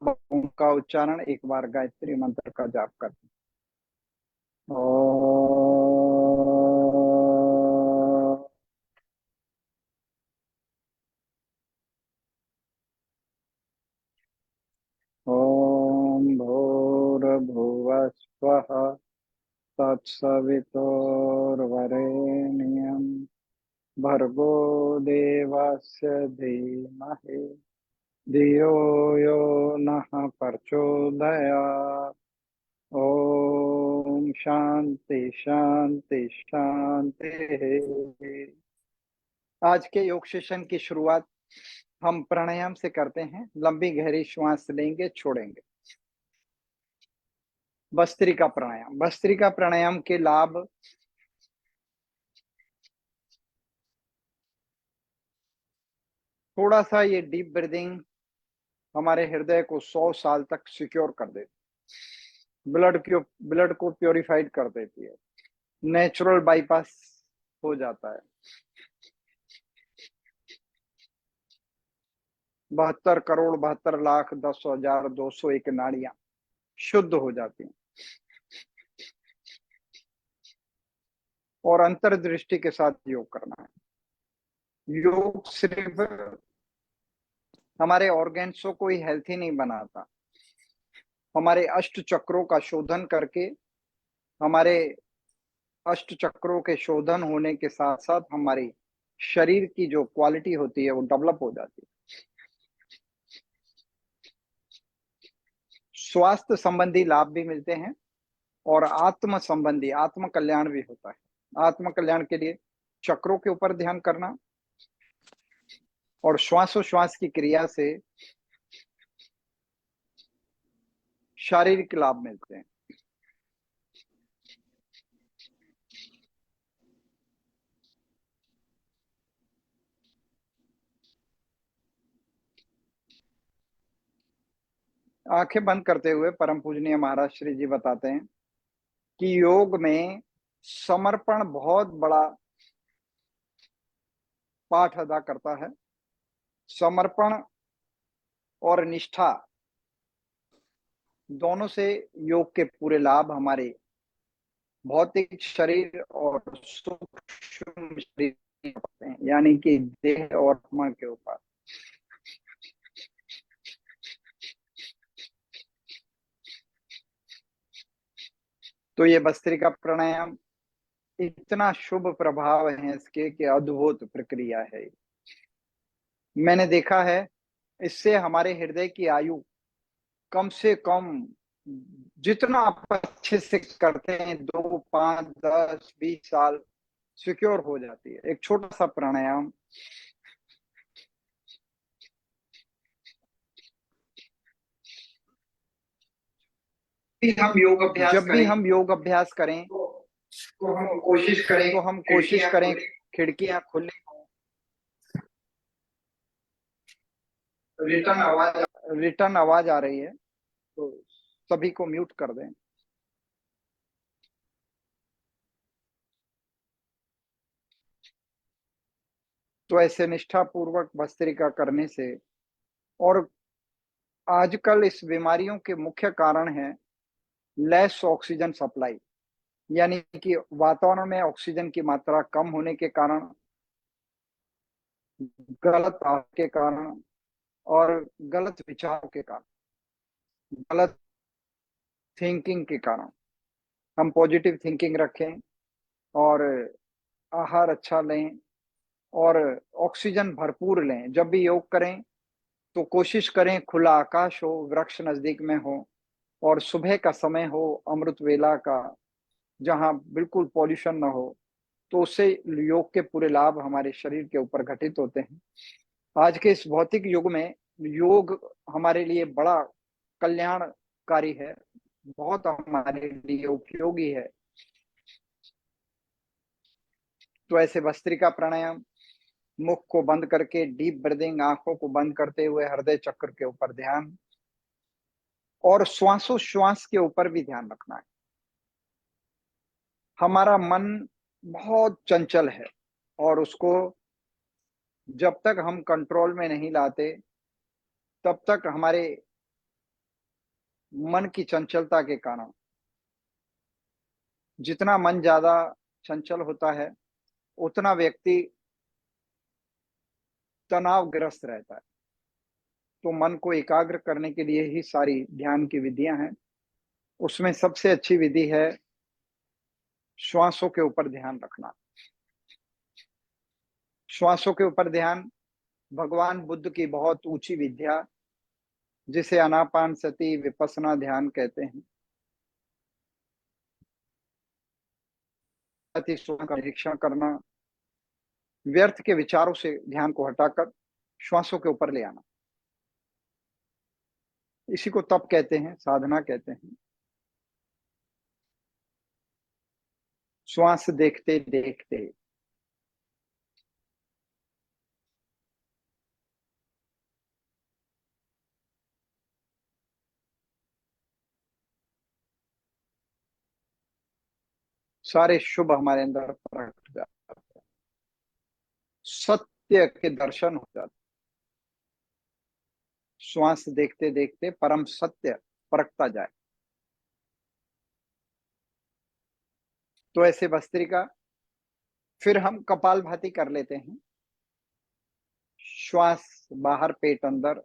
उनका उच्चारण एक बार गायत्री मंत्र का जाप करते हैं। ओम। ओम भूर्भुवस्वः तत्सवितुर्वरेण्यं भर्गो देवस्य धीमहि धियो यो नः प्रचोदयात्। ओम शांति शांति शांति। आज के योग सेशन की शुरुआत हम प्राणायाम से करते हैं। लंबी गहरी श्वास लेंगे, छोड़ेंगे। भस्त्रिका प्राणायाम। भस्त्रिका प्राणायाम के लाभ थोड़ा सा ये डीप ब्रीदिंग हमारे हृदय को 100 साल तक सिक्योर कर देती, ब्लड को प्योरीफाइड कर देती है, नेचुरल बाईपास हो जाता है। 72 करोड़ 72 लाख 10,201 नाड़ियां शुद्ध हो जाती हैं और अंतर्दृष्टि के साथ योग करना है। योग सिर्फ हमारे ऑर्गेन्सों को ही हेल्थी नहीं बनाता, हमारे अष्ट चक्रों का शोधन करके, हमारे अष्ट चक्रों के शोधन होने के साथ साथ हमारी शरीर की जो क्वालिटी होती है वो डेवलप हो जाती है। स्वास्थ्य संबंधी लाभ भी मिलते हैं और आत्म संबंधी, आत्म कल्याण भी होता है। आत्म कल्याण के लिए चक्रों के ऊपर ध्यान करना और श्वासोश्वास की क्रिया से शारीरिक लाभ मिलते हैं। आंखें बंद करते हुए परम पूजनीय महाराज श्री जी बताते हैं कि योग में समर्पण बहुत बड़ा पाठ अदा करता है। समर्पण और निष्ठा दोनों से योग के पूरे लाभ हमारे भौतिक शरीर और सूक्ष्म शरीर होते हैं, यानी कि देह और आत्मा के ऊपर। तो ये भस्त्रिका प्राणायाम इतना शुभ प्रभाव है इसके कि अद्भुत प्रक्रिया है। मैंने देखा है इससे हमारे हृदय की आयु कम से कम, जितना आप अच्छे से करते हैं, 2 5 10 20 साल सिक्योर हो जाती है। एक छोटा सा प्राणायाम जब भी हम योग अभ्यास करें तो हम कोशिश करें तो हम कोशिश करें खिड़कियां खुली हों, रिटर्न आवाज आ रही है तो सभी को म्यूट कर दें। तो ऐसे निष्ठा पूर्वक भस्त्रिका करने से, और आजकल इस बीमारियों के मुख्य कारण है लेस ऑक्सीजन सप्लाई, यानी कि वातावरण में ऑक्सीजन की मात्रा कम होने के कारण, गलत आहार के कारण और गलत विचारों के कारण, गलत थिंकिंग के कारण। हम पॉजिटिव थिंकिंग रखें और आहार अच्छा लें और ऑक्सीजन भरपूर लें। जब भी योग करें तो कोशिश करें खुला आकाश हो, वृक्ष नजदीक में हो और सुबह का समय हो, अमृत वेला का, जहां बिल्कुल पॉल्यूशन ना हो। तो उससे योग के पूरे लाभ हमारे शरीर के ऊपर घटित होते हैं। आज के इस भौतिक युग में योग हमारे लिए बड़ा कल्याणकारी है, बहुत हमारे लिए उपयोगी है। तो ऐसे भस्त्रिका प्राणायाम, मुख को बंद करके डीप ब्रीदिंग, आंखों को बंद करते हुए हृदय चक्र के ऊपर ध्यान और श्वासोश्वास के ऊपर भी ध्यान रखना है। हमारा मन बहुत चंचल है और उसको जब तक हम कंट्रोल में नहीं लाते तब तक हमारे मन की चंचलता के कारण। जितना मन ज्यादा चंचल होता है, उतना व्यक्ति तनावग्रस्त रहता है। तो मन को एकाग्र करने के लिए ही सारी ध्यान की विधियां हैं। उसमें सबसे अच्छी विधि है श्वासों के ऊपर ध्यान रखना। श्वासों के ऊपर ध्यान भगवान बुद्ध की बहुत ऊंची विद्या, जिसे आनापान सती विपස්සना ध्यान कहते हैं। अति श्वास का निरीक्षण करना, व्यर्थ के विचारों से ध्यान को हटाकर श्वासों के ऊपर ले आना, इसी को तप कहते हैं, साधना कहते हैं। श्वास देखते देखते सारे शुभ हमारे अंदर प्रकट जाते हैं, सत्य के दर्शन हो जाते। श्वास देखते देखते परम सत्य परखता जाए। तो ऐसे भस्त्रिका, फिर हम कपालभाति कर लेते हैं। श्वास बाहर, पेट अंदर।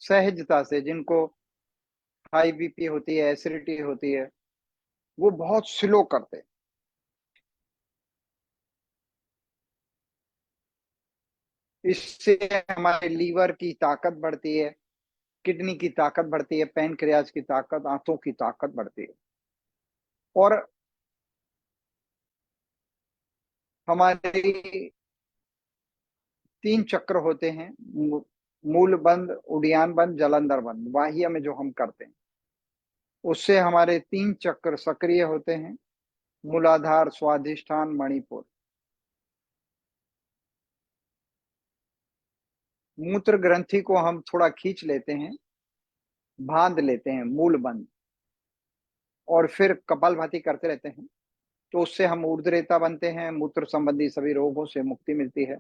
सहजता से, जिनको हाई बीपी होती है, एसिडिटी होती है, वो बहुत स्लो करते हैं। इससे हमारे लीवर की ताकत बढ़ती है, किडनी की ताकत बढ़ती है, पैनक्रियाज की ताकत, आंतों की ताकत बढ़ती है। और हमारे 3 चक्र होते हैं, मूल बंद, उडियान बंद, जलंधर बंद, बाह्य में जो हम करते हैं, उससे हमारे 3 चक्र सक्रिय होते हैं। मूलाधार, स्वाधिष्ठान, मणिपुर। मूत्र ग्रंथि को हम थोड़ा खींच लेते हैं, बांध लेते हैं, मूल बंद, और फिर कपालभाति करते रहते हैं। तो उससे हम ऊर्ध्वरेता बनते हैं, मूत्र संबंधी सभी रोगों से मुक्ति मिलती है।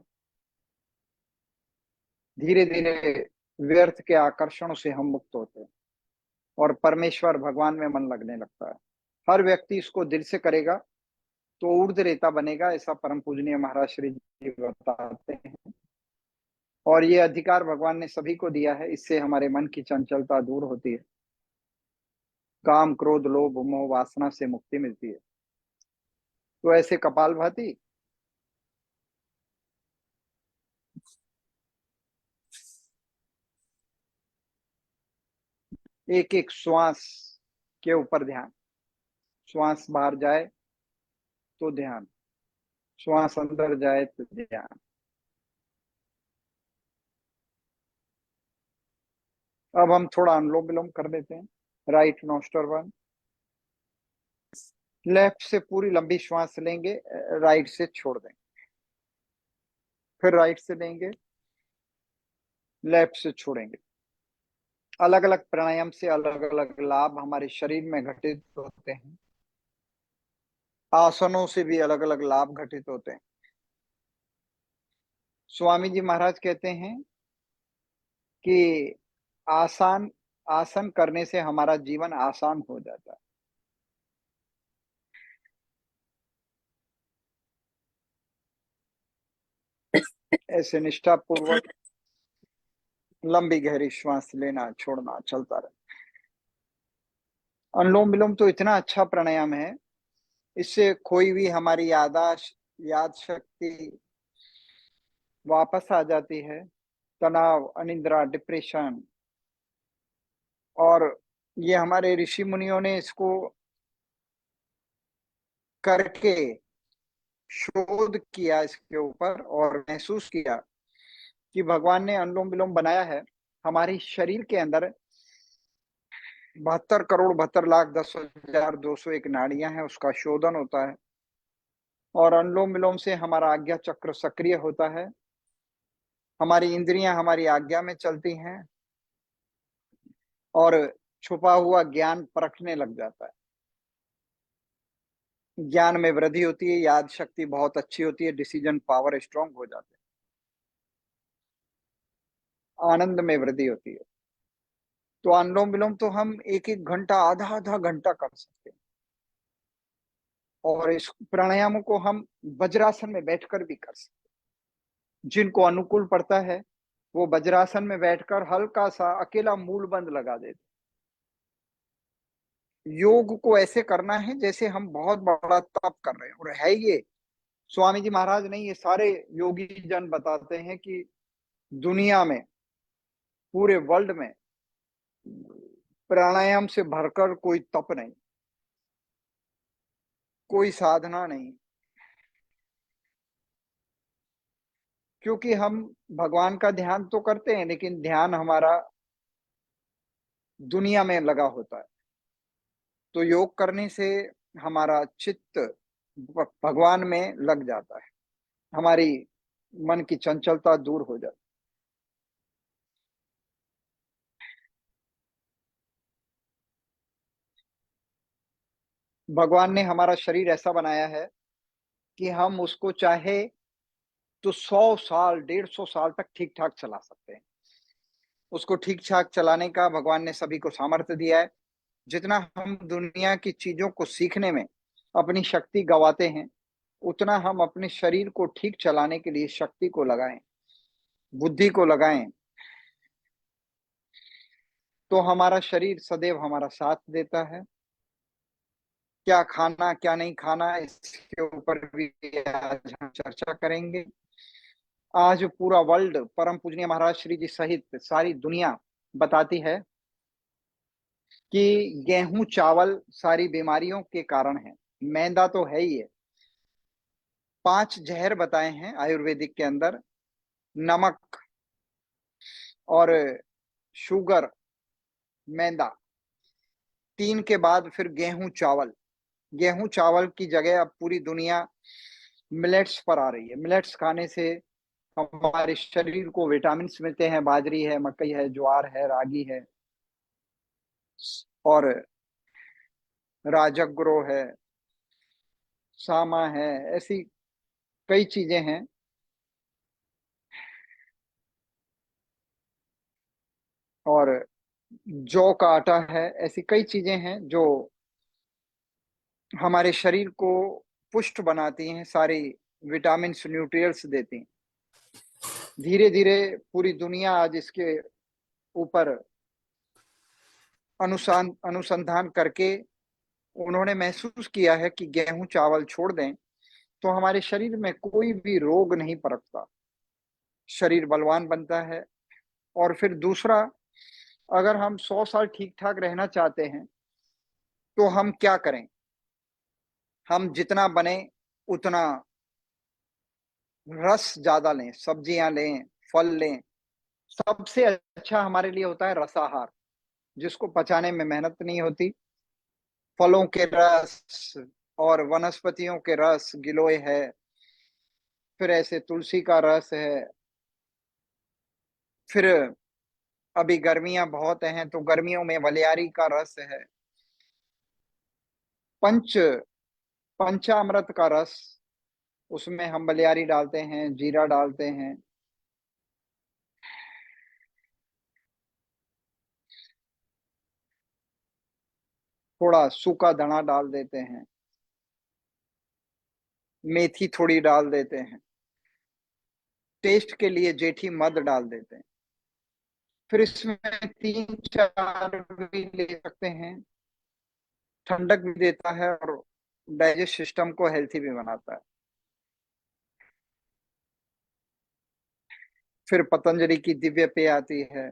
धीरे धीरे व्यर्थ के आकर्षणों से हम मुक्त होते हैं और परमेश्वर भगवान में मन लगने लगता है। हर व्यक्ति इसको दिल से करेगा तो ऊर्ध्वरेता बनेगा, ऐसा परम पूजनीय महाराज श्री जी बताते हैं। और ये अधिकार भगवान ने सभी को दिया है। इससे हमारे मन की चंचलता दूर होती है, काम, क्रोध, लोभ, मोह, वासना से मुक्ति मिलती है। तो ऐसे कपालभाति, एक एक श्वास के ऊपर ध्यान। श्वास बाहर जाए तो ध्यान, श्वास अंदर जाए तो ध्यान। अब हम थोड़ा अनुलोम विलोम कर लेते हैं। राइट नोस्टर बंद, लेफ्ट से पूरी लंबी श्वास लेंगे, राइट से छोड़ देंगे, फिर राइट से लेंगे, लेफ्ट से छोड़ेंगे। अलग अलग प्राणायाम से अलग अलग लाभ हमारे शरीर में घटित होते हैं। आसनों से भी अलग अलग लाभ घटित होते हैं। स्वामी जी महाराज कहते हैं कि आसान आसन करने से हमारा जीवन आसान हो जाता है। ऐसे निष्ठा पूर्वक लंबी गहरी श्वास लेना, छोड़ना चलता रहे। अनुलोम विलोम तो इतना अच्छा प्राणायाम है, इससे खोई भी हमारी यादाश्त, याद शक्ति वापस आ जाती है। तनाव, अनिद्रा, डिप्रेशन, और ये हमारे ऋषि मुनियों ने इसको करके शोध किया इसके ऊपर और महसूस किया कि भगवान ने अनुलोम विलोम बनाया है। हमारी शरीर के अंदर 72 करोड़ 72 लाख 10,201 नाड़ियां हैं, उसका शोधन होता है। और अनुलोम विलोम से हमारा आज्ञा चक्र सक्रिय होता है, हमारी इंद्रियां हमारी आज्ञा में चलती हैं और छुपा हुआ ज्ञान परखने लग जाता है। ज्ञान में वृद्धि होती है, याद शक्ति बहुत अच्छी होती है, डिसीजन पावर स्ट्रांग हो जाते हैं, आनंद में वृद्धि होती है। तो अनुलोम विलोम तो हम एक एक घंटा, आधा आधा घंटा कर सकते हैं। और इस प्राणायामों को हम वज्रासन में बैठकर भी कर सकते हैं। जिनको अनुकूल पड़ता है वो वज्रासन में बैठकर हल्का सा अकेला मूल बंद लगा देते। योग को ऐसे करना है जैसे हम बहुत बड़ा तप कर रहे हैं, और है ये स्वामी जी महाराज नहीं, ये सारे योगी जन बताते हैं कि दुनिया में, पूरे वर्ल्ड में प्राणायाम से भरकर कोई तप नहीं, कोई साधना नहीं। क्योंकि हम भगवान का ध्यान तो करते हैं, लेकिन ध्यान हमारा दुनिया में लगा होता है। तो योग करने से हमारा चित्त भगवान में लग जाता है, हमारी मन की चंचलता दूर हो जाती है। भगवान ने हमारा शरीर ऐसा बनाया है कि हम उसको चाहे तो 100 साल, 150 साल तक ठीक ठाक चला सकते हैं। उसको ठीक ठाक चलाने का भगवान ने सभी को सामर्थ्य दिया है। जितना हम दुनिया की चीजों को सीखने में अपनी शक्ति गवाते हैं, उतना हम अपने शरीर को ठीक चलाने के लिए शक्ति को लगाएं, बुद्धि को लगाएं, तो हमारा शरीर सदैव हमारा साथ देता है। क्या खाना क्या नहीं खाना, इसके ऊपर भी आज हम चर्चा करेंगे। आज पूरा वर्ल्ड, परम पूजनीय महाराज श्री जी सहित सारी दुनिया बताती है कि गेहूं चावल सारी बीमारियों के कारण है। मैदा तो है ही है। 5 जहर बताए हैं आयुर्वेदिक के अंदर: नमक और शुगर, मैदा। 3 के बाद फिर गेहूं चावल। गेहूं चावल की जगह अब पूरी दुनिया मिलेट्स पर आ रही है। मिलेट्स खाने से हमारे शरीर को विटामिन मिलते हैं। बाजरी है, मकई है, ज्वार है, रागी है, और राजग्रो है, सामा है, ऐसी कई चीजें हैं। और जौ का आटा है। ऐसी कई चीजें हैं जो हमारे शरीर को पुष्ट बनाती हैं, सारी विटामिन न्यूट्रिएंट्स देती हैं। धीरे धीरे पूरी दुनिया आज इसके ऊपर अनुसंधान करके उन्होंने महसूस किया है कि गेहूं चावल छोड़ दें तो हमारे शरीर में कोई भी रोग नहीं पनपता, शरीर बलवान बनता है। और फिर दूसरा, अगर हम 100 साल ठीक ठाक रहना चाहते हैं तो हम क्या करें? हम जितना बने उतना रस ज्यादा लें, सब्जियां लें, फल लें। सबसे अच्छा हमारे लिए होता है रसाहार, जिसको पचाने में मेहनत नहीं होती। फलों के रस और वनस्पतियों के रस, गिलोय है, फिर ऐसे तुलसी का रस है, फिर अभी गर्मियां बहुत हैं तो गर्मियों में वलियारी का रस है, पंच पंचामृत का रस, उसमें हम बलियारी डालते हैं, जीरा डालते हैं, थोड़ा सूखा धना डाल देते हैं, मेथी थोड़ी डाल देते हैं, टेस्ट के लिए जेठी मध डाल देते हैं। फिर इसमें 3 4 भी ले सकते हैं। ठंडक भी देता है और डाइजेस्ट सिस्टम को हेल्थी भी बनाता है। फिर पतंजलि की दिव्य पेय आती है।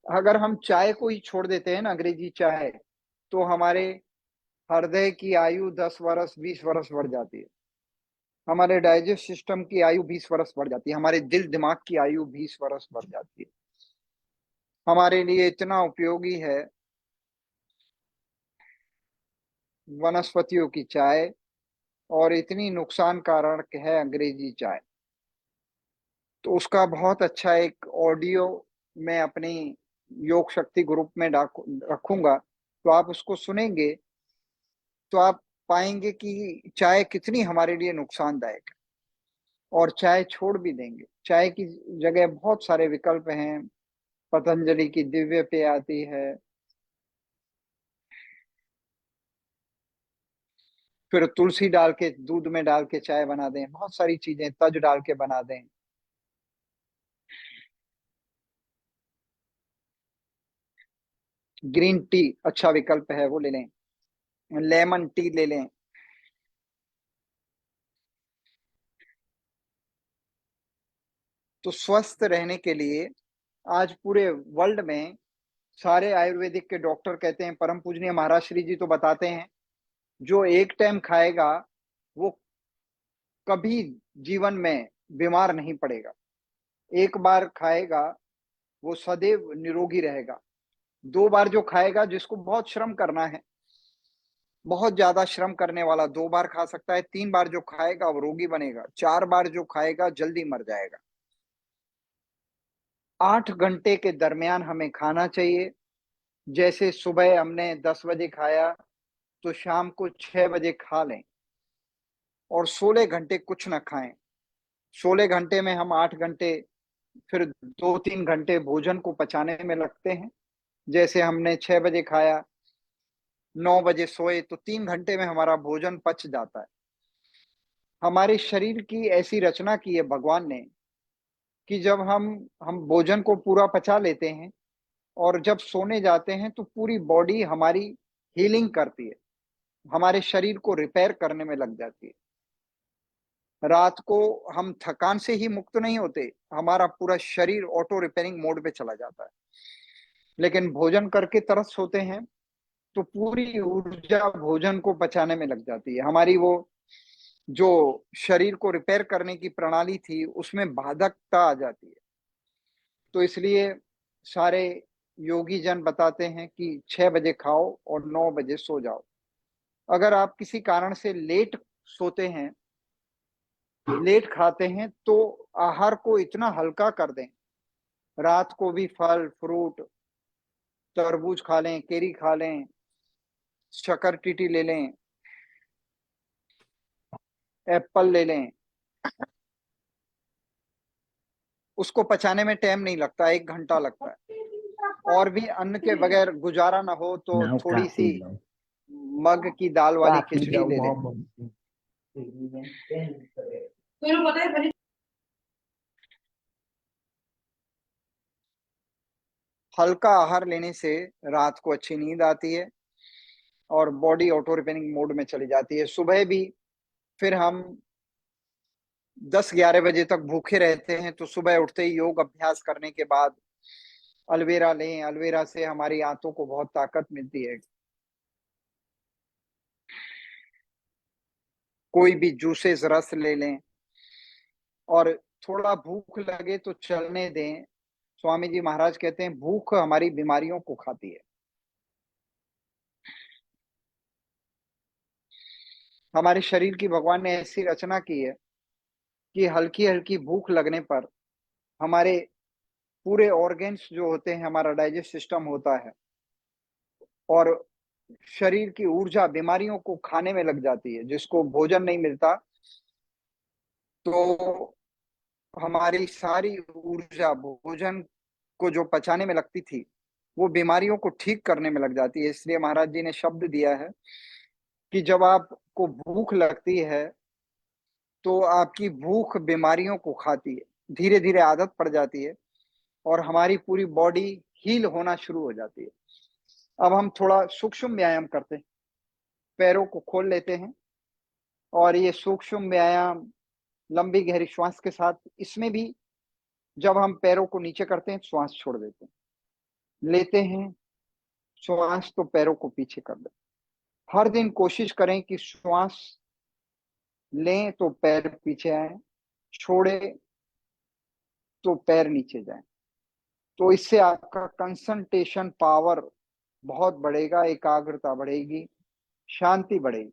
अगर हम चाय को ही छोड़ देते हैं ना, अंग्रेजी चाय, तो हमारे हृदय की आयु 10 वर्ष 20 वर्ष बढ़ जाती है। हमारे डाइजेस्ट सिस्टम की आयु 20 वर्ष बढ़ जाती है। हमारे दिल दिमाग की आयु 20 वर्ष बढ़ जाती है। हमारे लिए इतना उपयोगी है वनस्पतियों की चाय, और इतनी नुकसान कारक है अंग्रेजी चाय। तो उसका बहुत अच्छा एक ऑडियो मैं अपनी योग शक्ति ग्रुप में रखूंगा, तो आप उसको सुनेंगे तो आप पाएंगे कि चाय कितनी हमारे लिए नुकसानदायक है, और चाय छोड़ भी देंगे। चाय की जगह बहुत सारे विकल्प हैं। पतंजलि की दिव्य पेय आती है, फिर तुलसी डाल के दूध में डाल के चाय बना दें, बहुत सारी चीजें, तज डाल के बना दें। ग्रीन टी अच्छा विकल्प है, वो ले लें। लेमन टी ले लें। तो स्वस्थ रहने के लिए आज पूरे वर्ल्ड में सारे आयुर्वेदिक के डॉक्टर कहते हैं, परम पूजनीय महाराज श्री जी तो बताते हैं, जो एक टाइम खाएगा वो कभी जीवन में बीमार नहीं पड़ेगा। एक बार खाएगा वो सदैव निरोगी रहेगा। दो बार जो खाएगा, जिसको बहुत श्रम करना है, बहुत ज्यादा श्रम करने वाला 2 बार खा सकता है। 3 बार जो खाएगा वो रोगी बनेगा। 4 बार जो खाएगा जल्दी मर जाएगा। 8 घंटे के दरमियान हमें खाना चाहिए। जैसे सुबह हमने 10 बजे खाया, तो शाम को 6 बजे खा लें, और 16 घंटे कुछ ना खाएं। 16 घंटे में हम 8 घंटे, फिर 2-3 घंटे भोजन को पचाने में लगते हैं। जैसे हमने 6 बजे खाया, 9 बजे सोए, तो 3 घंटे में हमारा भोजन पच जाता है। हमारे शरीर की ऐसी रचना की है भगवान ने, कि जब हम भोजन को पूरा पचा लेते हैं और जब सोने जाते हैं, तो पूरी बॉडी हमारी हीलिंग करती है, हमारे शरीर को रिपेयर करने में लग जाती है। रात को हम थकान से ही मुक्त नहीं होते, हमारा पूरा शरीर ऑटो रिपेयरिंग मोड पे चला जाता है। लेकिन भोजन करके तरस सोते हैं, तो पूरी ऊर्जा भोजन को पचाने में लग जाती है। हमारी वो जो शरीर को रिपेयर करने की प्रणाली थी, उसमें बाधकता आ जाती है। तो इसलिए सारे योगी जन बताते हैं कि 6 बजे खाओ और 9 बजे सो जाओ। अगर आप किसी कारण से लेट सोते हैं, लेट खाते हैं, तो आहार को इतना हल्का कर दें। रात को भी फल फ्रूट, तरबूज खा लें, केरी खा लें, शक्कर टीटी ले लें, एप्पल ले लें। उसको पचाने में टाइम नहीं लगता, 1 घंटा लगता है। और भी अन्न के बगैर गुजारा ना हो, तो Não, थोड़ी सी capilão. मग की दाल वाली खिचड़ी Capilão, ले लें। mamão. हल्का आहार लेने से रात को अच्छी नींद आती है और बॉडी ऑटो रिपेयरिंग मोड में चली जाती है। सुबह भी फिर हम 10-11 बजे तक भूखे रहते हैं, तो सुबह उठते ही योग अभ्यास करने के बाद अलवेरा लें। अलवेरा से हमारी आंतों को बहुत ताकत मिलती है। कोई भी जूसेस रस ले लें, और थोड़ा भूख लगे तो चलने दें। स्वामी जी महाराज कहते हैं, भूख हमारी बीमारियों को खाती है। हमारे शरीर की भगवान ने ऐसी रचना की है कि हल्की हल्की भूख लगने पर हमारे पूरे ऑर्गन्स जो होते हैं, हमारा डाइजेस्ट सिस्टम होता है, और शरीर की ऊर्जा बीमारियों को खाने में लग जाती है। जिसको भोजन नहीं मिलता, तो हमारी सारी ऊर्जा भोजन को जो पचाने में लगती थी, वो बीमारियों को ठीक करने में लग जाती है। इसलिए महाराज जी ने शब्द दिया है कि जब आपको भूख लगती है, तो आपकी भूख बीमारियों को खाती है। धीरे धीरे आदत पड़ जाती है और हमारी पूरी बॉडी हील होना शुरू हो जाती है। अब हम थोड़ा सूक्ष्म व्यायाम करते हैं। पैरों को खोल लेते हैं, और ये सूक्ष्म व्यायाम लंबी गहरी श्वास के साथ, इसमें भी जब हम पैरों को नीचे करते हैं, श्वास छोड़ देते हैं, लेते हैं श्वास, तो पैरों को पीछे कर दें। हर दिन कोशिश करें कि श्वास लें तो पैर पीछे आए, छोड़े तो पैर नीचे जाए। तो इससे आपका कंसंट्रेशन पावर बहुत बढ़ेगा, एकाग्रता बढ़ेगी, शांति बढ़ेगी,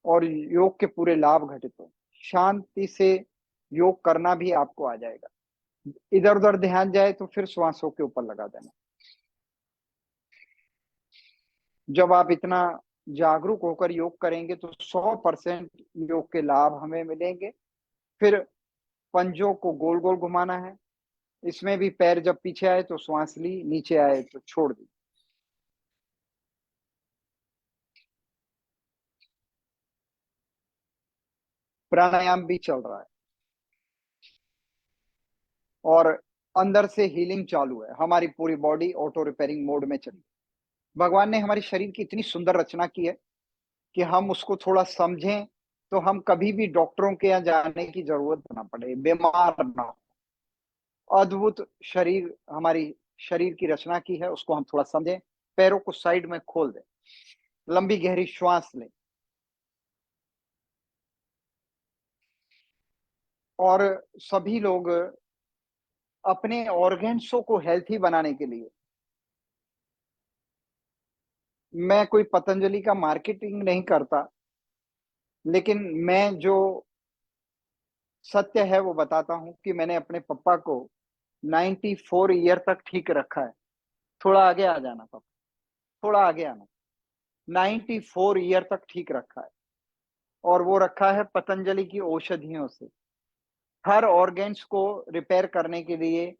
और योग के पूरे लाभ घटित हो। शांति से योग करना भी आपको आ जाएगा। इधर उधर ध्यान जाए तो फिर श्वासों के ऊपर लगा देना। जब आप इतना जागरूक होकर योग करेंगे तो 100% योग के लाभ हमें मिलेंगे। फिर पंजों को गोल गोल घुमाना है। इसमें भी पैर जब पीछे आए तो श्वास ली, नीचे आए तो छोड़ दी। प्राणायाम भी चल रहा है और अंदर से हीलिंग चालू है। हमारी पूरी बॉडी ऑटो रिपेयरिंग मोड में चली। भगवान ने हमारे शरीर की इतनी सुंदर रचना की है कि हम उसको थोड़ा समझें तो हम कभी भी डॉक्टरों के यहाँ जाने की जरूरत ना पड़े, बीमार ना हो। अद्भुत शरीर हमारी शरीर की रचना की है, उसको हम थोड़ा समझें। पैरों को साइड में खोल दें, लंबी गहरी श्वास लें और सभी लोग अपने ऑर्गेन्सों को हेल्थी बनाने के लिए, मैं कोई पतंजलि का मार्केटिंग नहीं करता, लेकिन मैं जो सत्य है वो बताता हूं कि मैंने अपने पापा को 94 ईयर तक ठीक रखा है। थोड़ा आगे आ जाना पापा, थोड़ा आगे आना। 94 ईयर तक ठीक रखा है और वो रखा है पतंजलि की औषधियों से। हर ऑर्गेन्स को रिपेयर करने के लिए,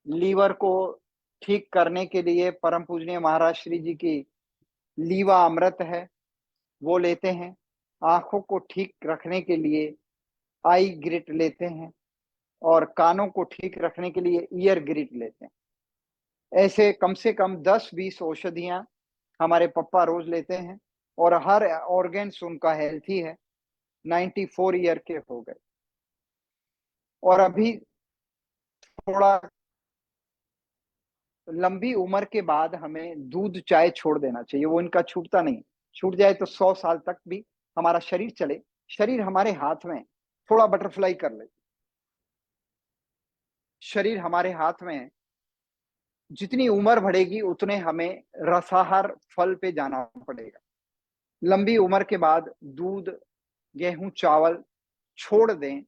लीवर को ठीक करने के लिए परम पूजनीय महाराज श्री जी की लीवा अमृत है, वो लेते हैं। आंखों को ठीक रखने के लिए आई ग्रिट लेते हैं और कानों को ठीक रखने के लिए ईयर ग्रिट लेते हैं। ऐसे कम से कम 10-20 औषधियां हमारे पप्पा रोज लेते हैं और हर ऑर्गेन्स उनका हेल्थी है। 94 ईयर के हो गए और अभी थोड़ा लंबी उम्र के बाद हमें दूध चाय छोड़ देना चाहिए, वो इनका छूटता नहीं। छूट जाए तो 100 साल तक भी हमारा शरीर चले। शरीर हमारे हाथ में है। थोड़ा बटरफ्लाई कर ले। शरीर हमारे हाथ में है। जितनी उम्र बढ़ेगी उतने हमें रसाहार फल पे जाना पड़ेगा। लंबी उम्र के बाद दूध, गेहूं, चावल छोड़ दें।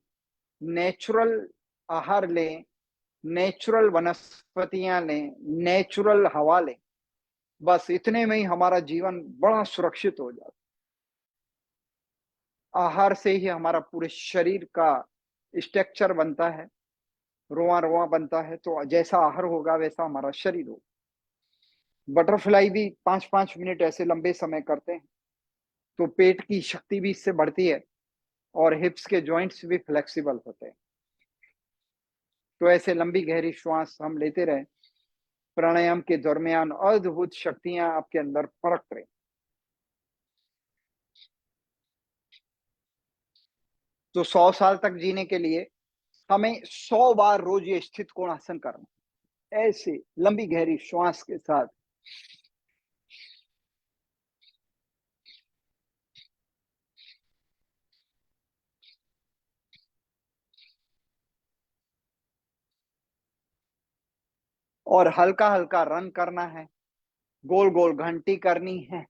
नेचुरल आहार लें, नेचुरल वनस्पतियां लें, नेचुरल हवा लें। बस इतने में ही हमारा जीवन बड़ा सुरक्षित हो जाता। आहार से ही हमारा पूरे शरीर का स्ट्रक्चर बनता है, रोआ रोआ बनता है। तो जैसा आहार होगा वैसा हमारा शरीर होगा। बटरफ्लाई भी 5-5 मिनट ऐसे लंबे समय करते हैं तो पेट की शक्ति भी इससे बढ़ती है और हिप्स के जॉइंट्स भी फ्लेक्सिबल होते हैं। तो ऐसे लंबी गहरी श्वास हम लेते रहे। प्राणायाम के दरमियान अद्भुत शक्तियां आपके अंदर पनप रही। तो 100 साल तक जीने के लिए हमें 100 बार रोज ये स्थित कोणासन करना। ऐसे लंबी गहरी श्वास के साथ और हल्का हल्का रन करना है। गोल गोल घंटी करनी है,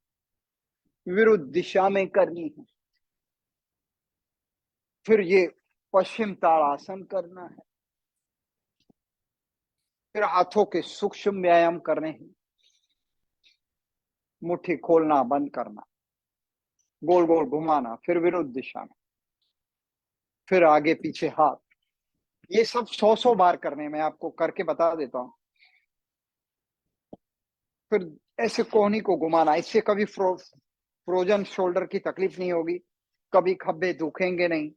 विरुद्ध दिशा में करनी है। फिर ये पश्चिम ताड़ासन करना है। फिर हाथों के सूक्ष्म व्यायाम करने हैं। मुट्ठी खोलना, बंद करना, गोल गोल घुमाना, फिर विरुद्ध दिशा में, फिर आगे पीछे हाथ। ये सब 100-100 बार करने में आपको करके बता देता हूँ। फिर ऐसे कोहनी को घुमाना। इससे कभी फ्रोजन शोल्डर की तकलीफ नहीं होगी, कभी खब्बे दुखेंगे नहीं।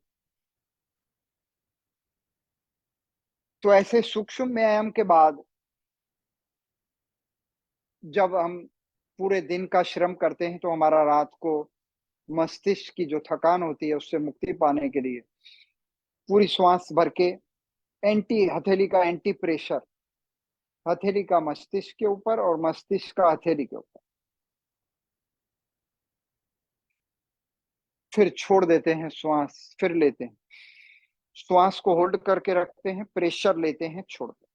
तो ऐसे सूक्ष्म व्यायाम के बाद जब हम पूरे दिन का श्रम करते हैं तो हमारा रात को मस्तिष्क की जो थकान होती है उससे मुक्ति पाने के लिए पूरी श्वास भर के एंटी हथेली का एंटी प्रेशर, हथेली का मस्तिष्क के ऊपर और मस्तिष्क का हथेली के ऊपर, फिर छोड़ देते हैं श्वास, फिर लेते हैं। श्वास को होल्ड करके रखते हैं, प्रेशर लेते हैं, छोड़ते हैं।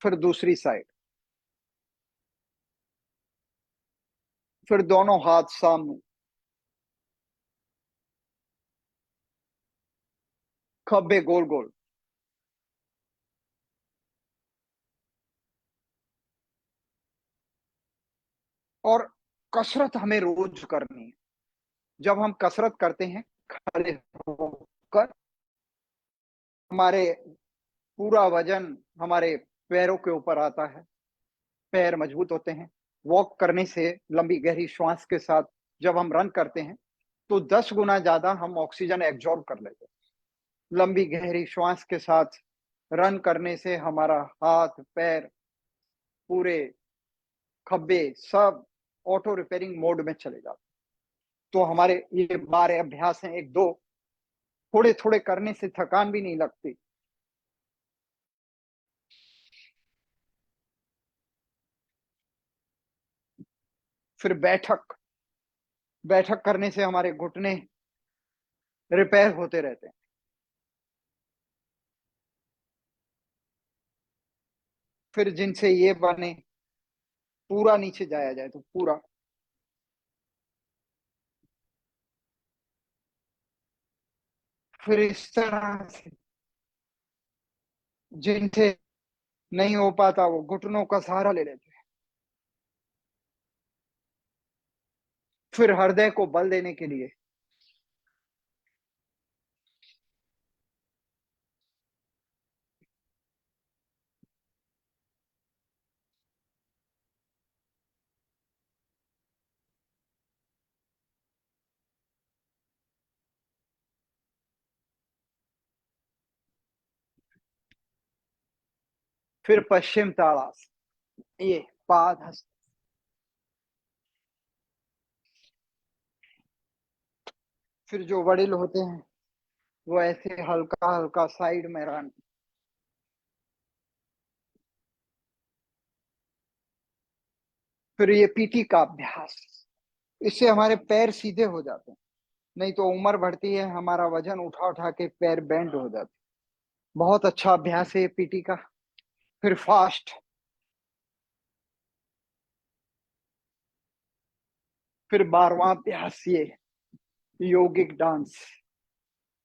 फिर दूसरी साइड, फिर दोनों हाथ सामने, खब्बे गोल गोल। और कसरत हमें रोज करनी है। जब हम कसरत करते हैं खड़े होकर, हमारे पूरा वजन हमारे पैरों के ऊपर आता है, पैर मजबूत होते हैं। वॉक करने से, लंबी गहरी श्वास के साथ जब हम रन करते हैं, तो 10 गुना ज्यादा हम ऑक्सीजन एब्जॉर्ब कर लेते हैं। लंबी गहरी श्वास के साथ रन करने से हमारा हाथ पैर पूरे खब्बे सब ऑटो रिपेयरिंग मोड में चले जाते हैं। तो हमारे ये 12 अभ्यास हैं, एक दो थोड़े थोड़े करने से थकान भी नहीं लगती। फिर बैठक, बैठक करने से हमारे घुटने रिपेयर होते रहते हैं। फिर जिनसे ये बने, पूरा नीचे जाया जाए तो पूरा, फिर इस तरह से जिनसे नहीं हो पाता वो घुटनों का सहारा ले लेते हैं। फिर हृदय को बल देने के लिए फिर पश्चिम ताड़ासन, ये पाद हस्त। फिर जो वडील होते हैं वो ऐसे हल्का हल्का साइड में रन। फिर ये पीटी का अभ्यास, इससे हमारे पैर सीधे हो जाते हैं। नहीं तो उम्र बढ़ती है, हमारा वजन उठा उठा के पैर बेंड हो जाते हैं। बहुत अच्छा अभ्यास है ये पीटी का। फिर फास्ट, फिर 12वां अभ्यास ये योगिक डांस।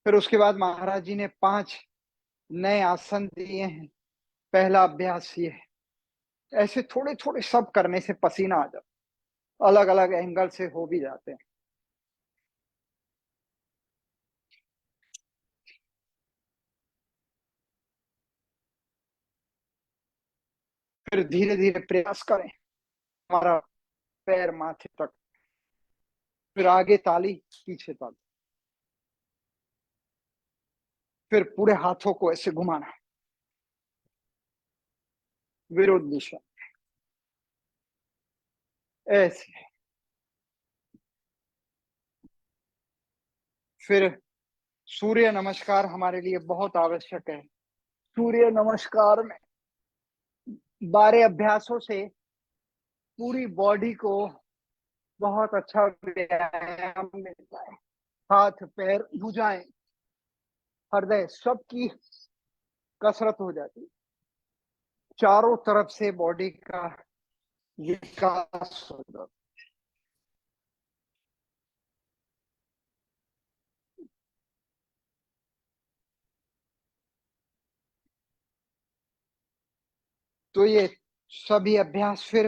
फिर उसके बाद महाराज जी ने 5 नए आसन दिए हैं। पहला अभ्यास ये है। ऐसे थोड़े थोड़े सब करने से पसीना आ जाता, अलग अलग एंगल से हो भी जाते हैं। फिर धीरे धीरे प्रयास करें, हमारा पैर माथे तक, फिर आगे ताली पीछे ताली, फिर पूरे हाथों को ऐसे घुमाना विरुद्ध दिशा, ऐसे। फिर सूर्य नमस्कार हमारे लिए बहुत आवश्यक है। सूर्य नमस्कार में 12 अभ्यासों से पूरी बॉडी को बहुत अच्छा व्यायाम मिलता है। हाथ पैर भुजाएं हृदय सबकी कसरत हो जाती है, चारों तरफ से बॉडी का विकास हो जाता है। तो ये सभी अभ्यास फिर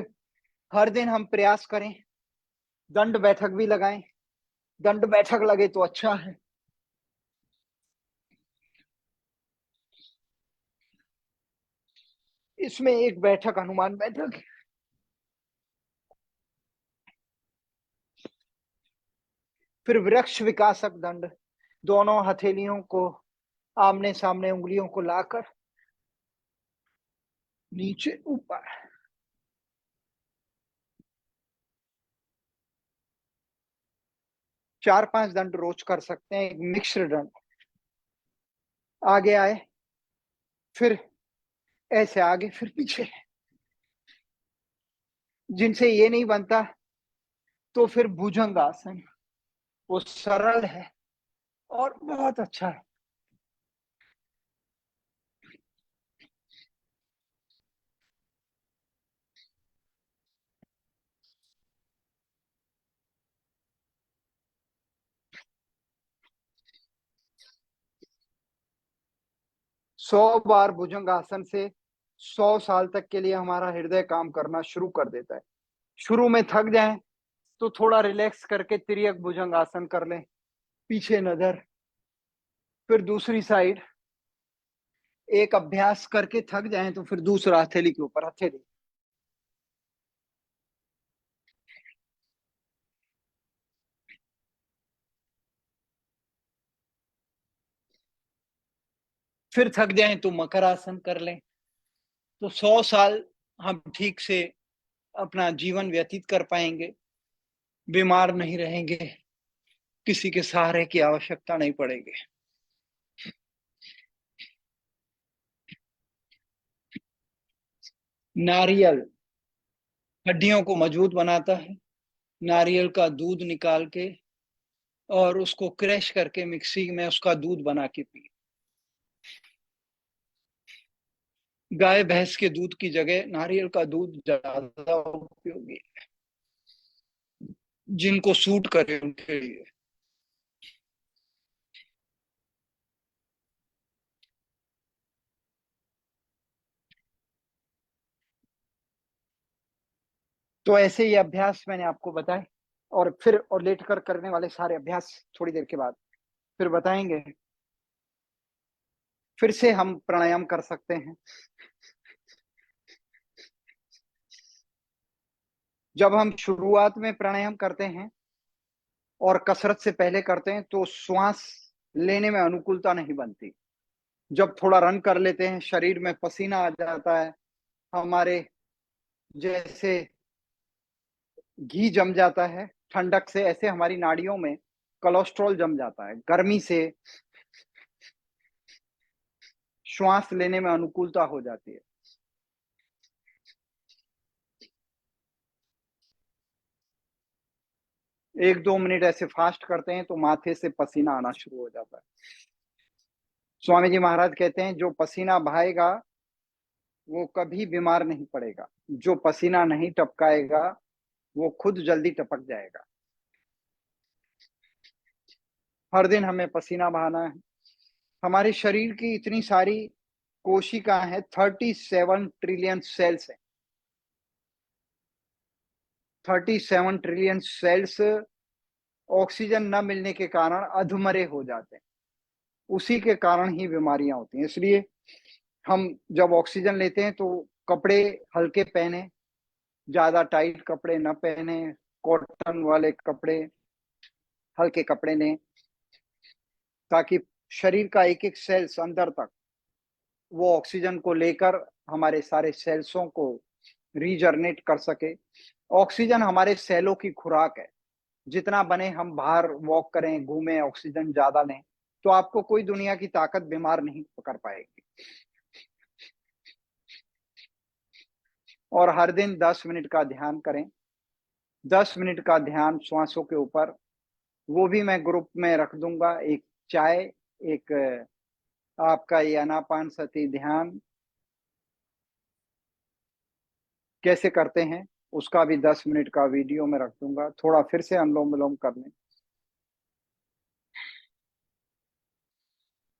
हर दिन हम प्रयास करें। दंड बैठक भी लगाएं, दंड बैठक लगे तो अच्छा है। इसमें एक बैठक हनुमान बैठक है। फिर वृक्ष विकासक दंड, दोनों हथेलियों को आमने सामने उंगलियों को लाकर नीचे ऊपर, 4-5 दंड रोज कर सकते हैं। एक मिश्र दंड, आगे आए फिर ऐसे आगे फिर पीछे। जिनसे ये नहीं बनता तो फिर भुजंग आसन, वो सरल है और बहुत अच्छा है। 100 बार भुजंग आसन से 100 साल तक के लिए हमारा हृदय काम करना शुरू कर देता है। शुरू में थक जाएं तो थोड़ा रिलैक्स करके तिर्यक भुजंग आसन कर लें, पीछे नजर। फिर दूसरी साइड एक अभ्यास करके थक जाएं तो फिर दूसरा हथेली के ऊपर हथेली। फिर थक जाएं तो मकर आसन कर लें। तो 100 साल हम ठीक से अपना जीवन व्यतीत कर पाएंगे, बीमार नहीं रहेंगे, किसी के सहारे की आवश्यकता नहीं पड़ेगी। नारियल हड्डियों को मजबूत बनाता है। नारियल का दूध निकाल के और उसको क्रैश करके मिक्सी में उसका दूध बना के पिए। गाय भैंस के दूध की जगह नारियल का दूध ज्यादा उपयोगी है, जिनको सूट करे उनके लिए। तो ऐसे ही अभ्यास मैंने आपको बताए, और फिर और लेट कर करने वाले सारे अभ्यास थोड़ी देर के बाद फिर बताएंगे। फिर से हम प्राणायाम कर सकते हैं। जब हम शुरुआत में प्राणायाम करते हैं और कसरत से पहले करते हैं तो श्वास लेने में अनुकूलता नहीं बनती। जब थोड़ा रन कर लेते हैं, शरीर में पसीना आ जाता है, हमारे जैसे घी जम जाता है ठंडक से, ऐसे हमारी नाड़ियों में कोलेस्ट्रॉल जम जाता है। गर्मी से श्वास लेने में अनुकूलता हो जाती है। एक दो मिनट ऐसे फास्ट करते हैं तो माथे से पसीना आना शुरू हो जाता है। स्वामी जी महाराज कहते हैं, जो पसीना बहाएगा वो कभी बीमार नहीं पड़ेगा, जो पसीना नहीं टपकाएगा वो खुद जल्दी टपक जाएगा। हर दिन हमें पसीना बहाना है। हमारे शरीर की इतनी सारी कोशिका है, 37 ट्रिलियन सेल्स है। 37 ट्रिलियन सेल्स ऑक्सीजन न मिलने के कारण अधमरे हो जाते हैं। उसी के कारण ही बीमारियां होती हैं। इसलिए हम जब ऑक्सीजन लेते हैं तो कपड़े हल्के पहने, ज्यादा टाइट कपड़े न पहने, कॉटन वाले कपड़े, हल्के कपड़े लें, ताकि शरीर का एक एक सेल्स अंदर तक वो ऑक्सीजन को लेकर हमारे सारे सेल्सों को रीजनरेट कर सके। ऑक्सीजन हमारे सेलों की खुराक है। जितना बने हम बाहर वॉक करें, घूमें, ऑक्सीजन ज्यादा लें, तो आपको कोई दुनिया की ताकत बीमार नहीं कर पाएगी। और हर दिन 10 मिनट का ध्यान करें। 10 मिनट का ध्यान श्वासों के ऊपर, वो भी मैं ग्रुप में रख दूंगा। एक चाय, एक आपका ये आनापान सती ध्यान कैसे करते हैं उसका भी 10 मिनट का वीडियो में रख दूंगा। थोड़ा फिर से अनुलोम विलोम कर लें।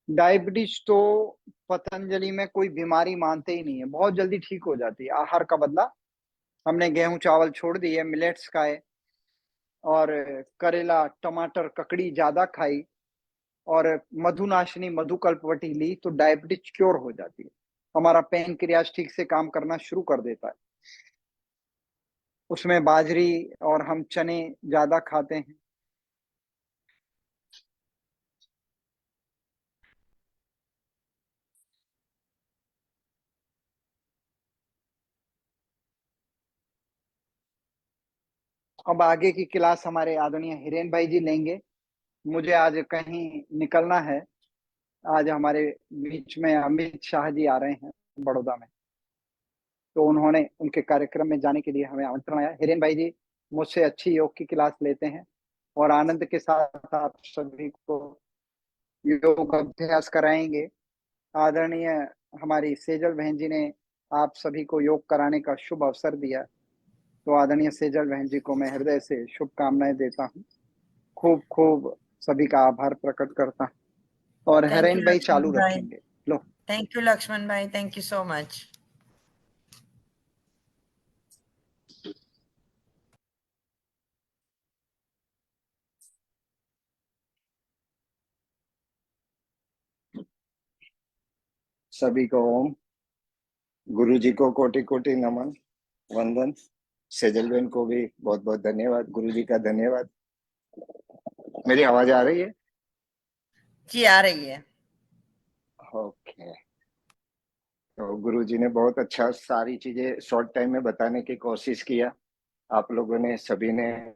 डायबिटीज तो पतंजलि में कोई बीमारी मानते ही नहीं है, बहुत जल्दी ठीक हो जाती है। आहार का बदला हमने गेहूं चावल छोड़ दिए, मिलेट्स खाए, और करेला टमाटर ककड़ी ज्यादा खाई, और मधुनाशिनी मधुकल्पवटी ली, तो डायबिटीज क्योर हो जाती है। हमारा पेनक्रियाज ठीक से काम करना शुरू कर देता है। उसमें बाजरी और हम चने ज्यादा खाते हैं। अब आगे की क्लास हमारे आदरणीय हिरेन भाई जी लेंगे। मुझे आज कहीं निकलना है। आज हमारे बीच में अमित शाह जी आ रहे हैं बड़ौदा में, तो उन्होंने उनके कार्यक्रम में जाने के लिए हमें आमंत्रण आया। हिरेन भाई जी मुझसे अच्छी योग की क्लास लेते हैं और आनंद के साथ आप सभी को योग अभ्यास कराएंगे। आदरणीय हमारी सेजल बहन जी ने आप सभी को योग कराने का शुभ अवसर दिया, तो आदरणीय सेजल बहन जी को मैं हृदय से शुभकामनाएं देता हूँ। खूब खूब सभी का आभार प्रकट करता हूँ। और Thank you, हरेन भाई Lakshman चालू bhai. रखेंगे। लो। Thank you, Lakshman bhai. Thank you so much. सभी को ओम। गुरु जी को कोटि कोटि नमन, वंदन। सेजल बहन को भी बहुत बहुत धन्यवाद, गुरु जी का धन्यवाद। मेरी आवाज आ रही है? जी आ रही है। ओके। तो गुरु जी ने बहुत अच्छा सारी चीजें शॉर्ट टाइम में बताने की कोशिश किया। आप लोगों ने सभी ने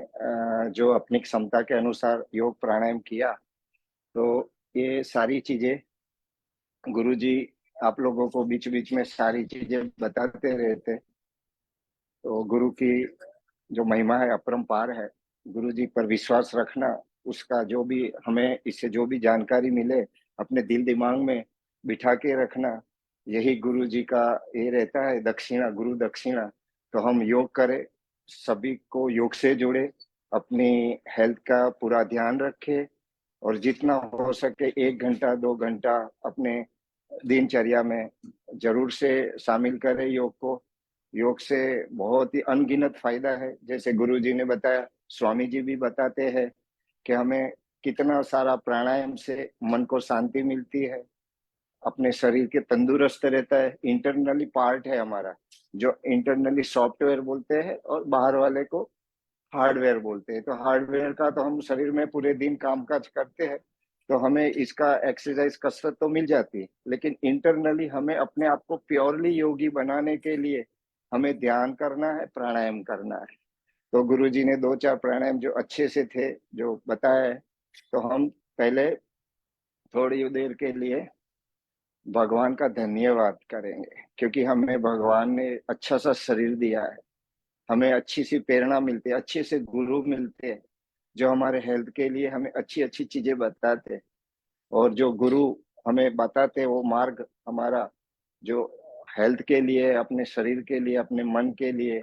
जो अपनी क्षमता के अनुसार योग प्राणायाम किया, तो ये सारी चीजें गुरु जी आप लोगों को बीच बीच में सारी चीजें बताते रहते। तो गुरु की जो महिमा है अपरंपार है। गुरु जी पर विश्वास रखना, उसका जो भी हमें इससे जो भी जानकारी मिले अपने दिल दिमाग में बिठा के रखना, यही गुरु जी का ये रहता है दक्षिणा, गुरु दक्षिणा। तो हम योग करें, सभी को योग से जुड़े, अपनी हेल्थ का पूरा ध्यान रखें और जितना हो सके 1 घंटा 2 घंटा अपने दिनचर्या में जरूर से शामिल करें योग को। योग से बहुत ही अनगिनत फायदा है। जैसे गुरु जी ने बताया, स्वामी जी भी बताते हैं कि हमें कितना सारा प्राणायाम से मन को शांति मिलती है, अपने शरीर के तंदुरुस्त रहता है। इंटरनली पार्ट है हमारा, जो इंटरनली सॉफ्टवेयर बोलते हैं और बाहर वाले को हार्डवेयर बोलते हैं। तो हार्डवेयर का तो हम शरीर में पूरे दिन कामकाज करते हैं, तो हमें इसका एक्सरसाइज कसरत तो मिल जाती है, लेकिन इंटरनली हमें अपने आप को प्योरली योगी बनाने के लिए हमें ध्यान करना है, प्राणायाम करना है। तो गुरुजी ने 2-4 प्राणायाम जो अच्छे से थे जो बताया है, तो हम पहले थोड़ी देर के लिए भगवान का धन्यवाद करेंगे, क्योंकि हमें भगवान ने अच्छा सा शरीर दिया है, हमें अच्छी सी प्रेरणा मिलती है, अच्छे से गुरु मिलते हैं जो हमारे हेल्थ के लिए हमें अच्छी अच्छी चीजें बताते हैं। और जो गुरु हमें बताते वो मार्ग हमारा जो हेल्थ के लिए, अपने शरीर के लिए, अपने मन के लिए,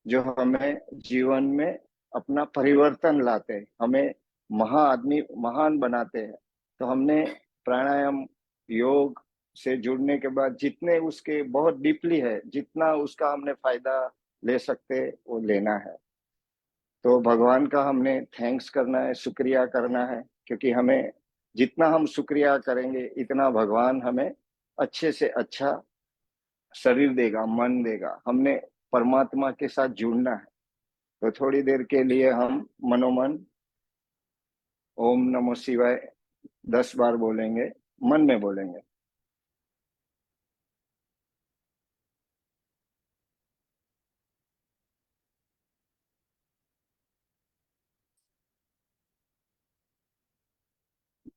जो हमें जीवन में अपना परिवर्तन लाते हैं, हमें आदमी महान बनाते हैं। तो हमने प्राणायाम योग से जुड़ने के बाद जितने उसके बहुत डीपली है, जितना उसका हमने फायदा ले सकते वो लेना है। तो भगवान का हमने थैंक्स करना है, शुक्रिया करना है, क्योंकि हमें जितना हम शुक्रिया करेंगे इतना भगवान हमें अच्छे से अच्छा शरीर देगा, मन देगा। हमने परमात्मा के साथ जुड़ना है। तो थोड़ी देर के लिए हम मनोमन ओम नमो शिवाय 10 बार बोलेंगे, मन में बोलेंगे।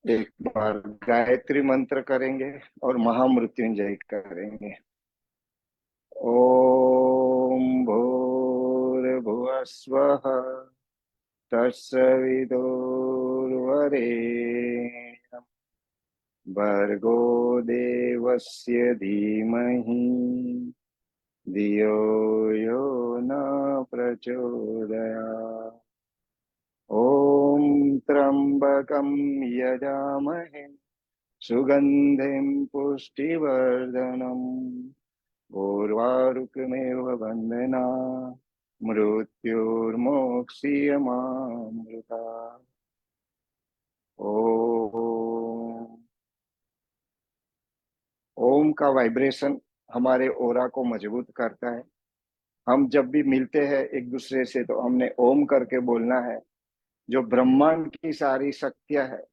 एक बार गायत्री मंत्र करेंगे और महामृत्युंजय करेंगे। ओम भूर्भुवः स्वः तत्सवितुर्वरेण्यं भर्गो देवस्य धीमहि धियो यो न प्रचोदयात्। ॐ त्र्यम्बकं यजामहे सुगन्धिं पुष्टिवर्धनम् उर्वारुकमेव बन्धना मृत्युर्मोक्षीयमामृता। ओम का वाइब्रेशन हमारे ओरा को मजबूत करता है। हम जब भी मिलते हैं एक दूसरे से तो हमने ओम करके बोलना है। जो ब्रह्मांड की सारी शक्तियां है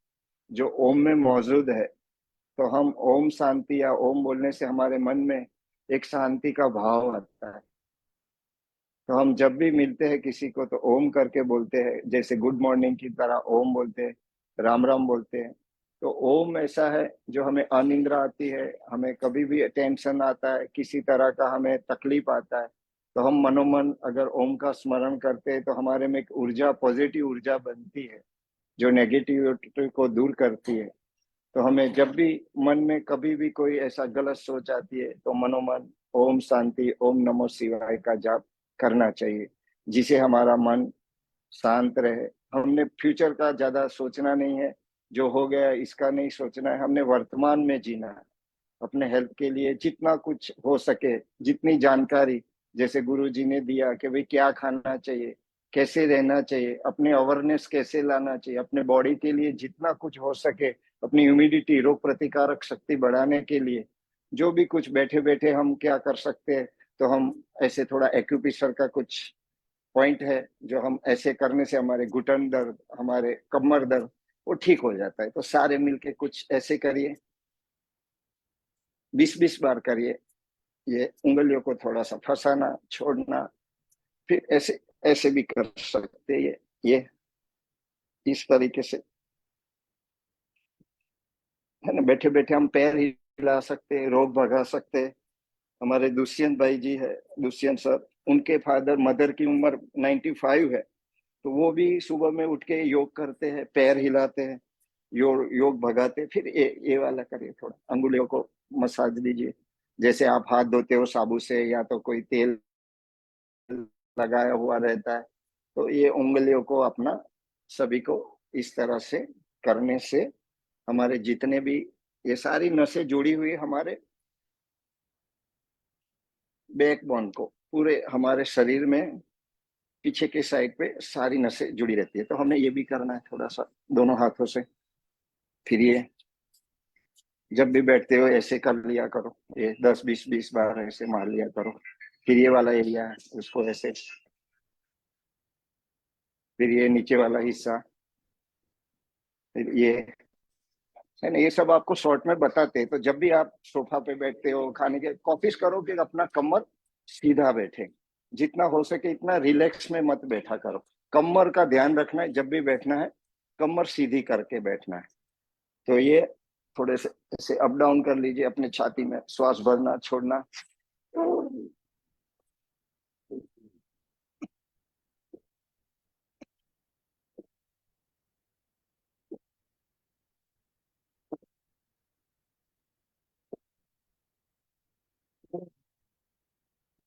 जो ओम में मौजूद है, तो हम ओम शांति या ओम बोलने से हमारे मन में एक शांति का भाव आता है। तो हम जब भी मिलते हैं किसी को तो ओम करके बोलते हैं, जैसे गुड मॉर्निंग की तरह ओम बोलते हैं, राम राम बोलते हैं। तो ओम ऐसा है जो हमें अनिंद्रा आती है, हमें कभी भी टेंशन आता है, किसी तरह का हमें तकलीफ आता है, तो हम मनोमन अगर ओम का स्मरण करते हैं तो हमारे में एक ऊर्जा, पॉजिटिव ऊर्जा बनती है जो नेगेटिविटी को दूर करती है। तो हमें जब भी मन में कभी भी कोई ऐसा गलत सोच आती है तो मनोमन ओम शांति, ओम नमो शिवाय का जाप करना चाहिए, जिसे हमारा मन शांत रहे। हमने फ्यूचर का ज्यादा सोचना नहीं है, जो हो गया इसका नहीं सोचना है, हमने वर्तमान में जीना है। अपने हेल्थ के लिए जितना कुछ हो सके, जितनी जानकारी जैसे गुरु जी ने दिया कि भाई क्या खाना चाहिए, कैसे रहना चाहिए, अपने अवेयरनेस कैसे लाना चाहिए, अपने बॉडी के लिए जितना कुछ हो सके, अपनी ह्यूमिडिटी, रोग प्रतिकारक शक्ति बढ़ाने के लिए जो भी कुछ बैठे बैठे हम क्या कर सकते हैं, तो हम ऐसे थोड़ा एक्यूप्रेशर का कुछ पॉइंट है जो हम ऐसे करने से हमारे घुटन दर्द, हमारे कमर दर्द वो ठीक हो जाता है। तो सारे मिलके कुछ ऐसे करिए, 20-20 बार करिए। ये उंगलियों को थोड़ा सा फंसाना, छोड़ना, फिर ऐसे ऐसे भी कर सकते हैं। ये इस तरीके से है ना, बैठे बैठे हम पैर हिला सकते हैं, रोग भगा सकते हैं। हमारे दुष्यंत भाई जी है, दुष्यंत सर, उनके फादर मदर की उम्र 95 है, तो वो भी सुबह में उठ के योग करते हैं, पैर हिलाते हैं, योग भगाते हैं। फिर ये वाला करिए, थोड़ा अंगुलियों को मसाज दीजिए, जैसे आप हाथ धोते हो साबु से या तो कोई तेल लगाया हुआ रहता है। तो ये उंगलियों को अपना सभी को इस तरह से करने से हमारे जितने भी ये सारी नसें जुड़ी हुई हमारे बैकबोन को, पूरे हमारे शरीर में पीछे के साइड पे सारी नसें जुड़ी रहती है। तो हमें ये भी करना है थोड़ा सा दोनों हाथों से। फिर ये जब भी बैठते हो ऐसे कर लिया करो, ये 10-20 बार ऐसे मार लिया करो। फिर ये वाला एरिया है उसको ऐसे, फिर ये नीचे वाला हिस्सा, फिर ये है ना, ये सब आपको शॉर्ट में बताते हैं। तो जब भी आप सोफा पे बैठते हो खाने के, कोशिश करो कि अपना कमर सीधा बैठे, जितना हो सके इतना रिलैक्स में मत बैठा करो। कमर का ध्यान रखना है, जब भी बैठना है कमर सीधी करके बैठना है। तो ये थोड़े से ऐसे अप डाउन कर लीजिए अपने छाती में, श्वास भरना छोड़ना।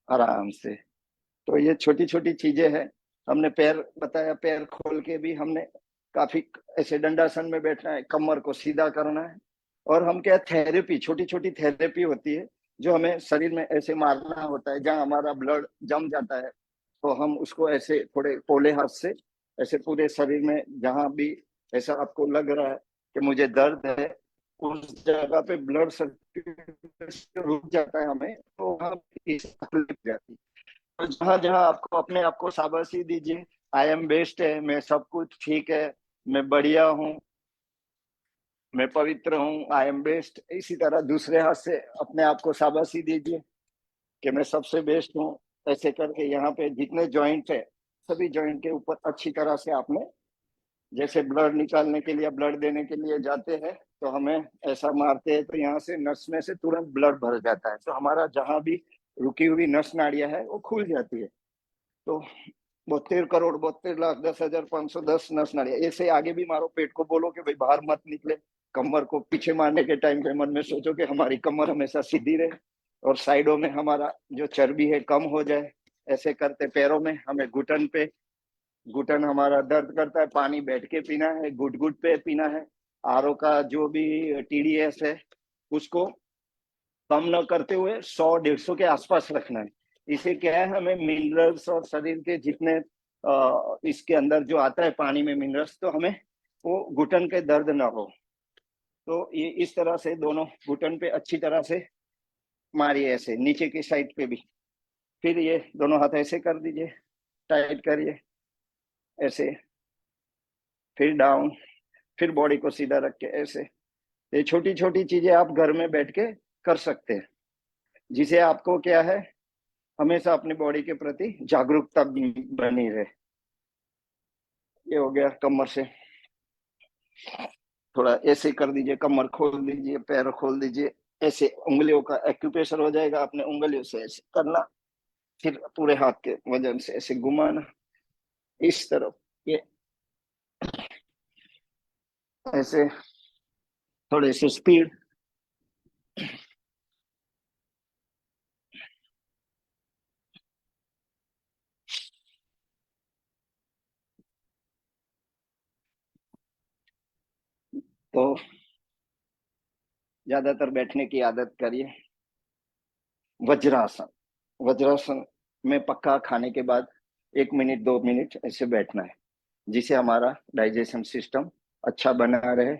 आराम से। तो ये छोटी छोटी चीजें हैं। हमने पैर बताया, पैर खोल के भी हमने काफी ऐसे दंडासन में बैठना है, कमर को सीधा करना है। और हम क्या, थेरेपी, छोटी छोटी थेरेपी होती है जो हमें शरीर में ऐसे मारना होता है, जहां हमारा ब्लड जम जाता है। तो हम उसको ऐसे थोड़े पोले हाथ से ऐसे पूरे शरीर में जहां भी ऐसा आपको लग रहा है कि मुझे दर्द है, उस जगह पे ब्लड सर्कुलेशन रुक जाता है हमें, तो वहां तकलीफ जाती है। तो जहां जहां आपको अपने आप को शाबाशी दीजिए, आई एम बेस्ट है, मैं सब कुछ ठीक है, मैं बढ़िया हूँ, मैं पवित्र हूँ, आई एम बेस्ट। इसी तरह दूसरे हाथ से अपने आप को शाबाशी दीजिए कि मैं सबसे बेस्ट हूँ। ऐसे करके यहाँ पे जितने जॉइंट है सभी जॉइंट के ऊपर अच्छी तरह से आपने, जैसे ब्लड निकालने के लिए, ब्लड देने के लिए जाते हैं तो हमें ऐसा मारते हैं तो यहाँ से नस में से तुरंत ब्लड भर जाता है, तो हमारा जहां भी रुकी हुई नस नाड़ियां है वो खुल जाती है। तो 72 करोड़ 72,10,510 नस नाड़ियां, ऐसे आगे भी मारो, पेट को बोलो कि भाई बाहर मत निकले। कमर को पीछे मारने के टाइम पे मन में सोचो कि हमारी कमर हमेशा सीधी रहे और साइडों में हमारा जो चर्बी है कम हो जाए। ऐसे करते पैरों में हमें घुटन पे, घुटन हमारा दर्द करता है, पानी बैठ के पीना है, घुट घुट पे पीना है। आरओ का जो भी टीडीएस है उसको कम न करते हुए 100-150 के आसपास रखना है। इसे क्या है, हमें मिनरल्स और शरीर के जितने इसके अंदर जो आता है पानी में मिनरल्स, तो हमें वो घुटन के दर्द ना हो। तो ये इस तरह से दोनों घुटन पे अच्छी तरह से मारिए, ऐसे नीचे की साइड पे भी। फिर ये दोनों हाथ ऐसे कर दीजिए, टाइट करिए ऐसे, फिर डाउन, फिर बॉडी को सीधा रख के ऐसे। ये छोटी छोटी चीजें आप घर में बैठ के कर सकते हैं, जिसे आपको क्या है, हमेशा अपनी बॉडी के प्रति जागरूकता बनी रहे। ये हो गया कमर से। थोड़ा ऐसे कर दीजिए, कमर खोल दीजिए, पैर खोल दीजिए, ऐसे उंगलियों का एक्यूप्रेशर हो जाएगा। अपने उंगलियों से ऐसे करना, फिर पूरे हाथ के वजन से ऐसे घुमाना इस तरफ, ये ऐसे थोड़े से स्पीड। तो ज्यादातर बैठने की आदत करिए। वज्रासन, वज्रासन में पक्का खाने के बाद 1 मिनट 2 मिनट ऐसे बैठना है, जिसे हमारा डाइजेशन सिस्टम अच्छा बना रहे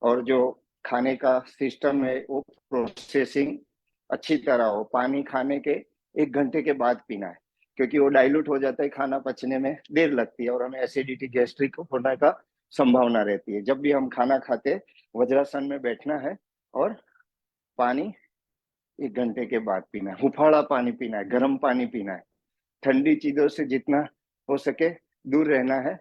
और जो खाने का सिस्टम है वो प्रोसेसिंग अच्छी तरह हो। पानी खाने के 1 घंटे के बाद पीना है, क्योंकि वो डाइल्यूट हो जाता है, खाना पचने में देर लगती है और हमें एसिडिटी गैस्ट्रिक होने का संभावना रहती है। जब भी हम खाना खाते वज्रासन में बैठना है और पानी 1 घंटे के बाद पीना है। हुफाड़ा पानी पीना है, गर्म पानी पीना है, ठंडी चीजों से जितना हो सके दूर रहना है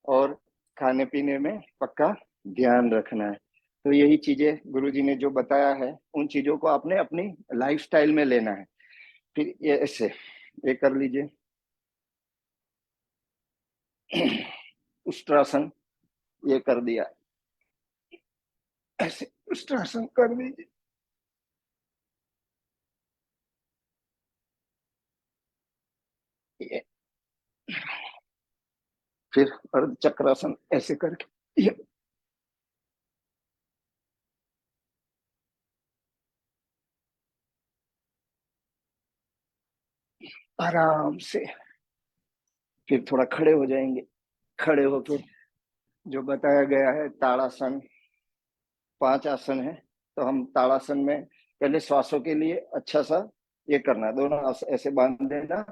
और खाने पीने में पक्का ध्यान रखना है। तो यही चीजें गुरुजी ने जो बताया है उन चीजों को आपने अपनी लाइफस्टाइल में लेना है। फिर ये ऐसे ये कर लीजिए, उष्ट्रासन ये कर दिया, ऐसे उष्ट्रासन कर दीजिए, ये फिर अर्ध चक्रासन ऐसे करके ये आराम से। फिर थोड़ा खड़े हो जाएंगे, खड़े होकर जो बताया गया है ताड़ासन, 5 आसन है। तो हम ताड़ासन में पहले श्वासों के लिए अच्छा सा ये करना है, दोनों ऐसे बांध देना,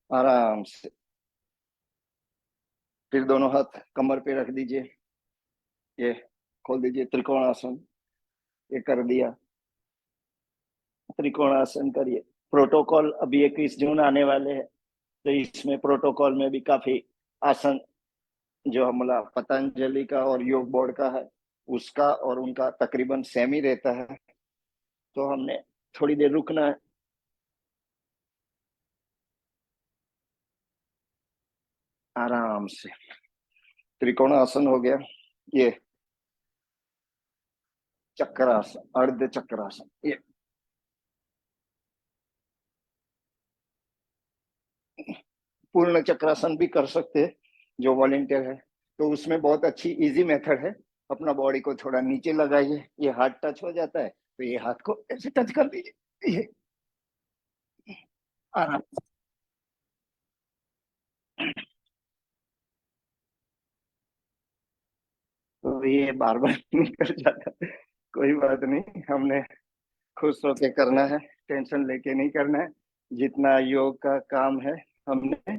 आराम से। फिर दोनों हाथ कमर पे रख दीजिए, ये खोल दीजिए, त्रिकोणासन ये कर दिया, त्रिकोणासन करिए। प्रोटोकॉल अभी 21 जून आने वाले हैं, तो इसमें प्रोटोकॉल में भी काफी आसन जो हमारा पतंजलि का और योग बोर्ड का है उसका और उनका तकरीबन सेम ही रहता है। तो हमने थोड़ी देर रुकना है, आराम से। त्रिकोणासन हो गया, ये चक्रासन, अर्ध चक्रासन, ये पूर्ण चक्रासन भी कर सकते हैं जो वॉलेंटियर है। तो उसमें बहुत अच्छी इजी मेथड है, अपना बॉडी को थोड़ा नीचे लगाइए, ये हाथ टच हो जाता है तो ये हाथ को ऐसे टच कर दीजिए, ये आराम। तो ये बार बार निकल जाता है, कोई बात नहीं, हमने खुश होके करना है, टेंशन लेके नहीं करना है। जितना योग का काम है हमने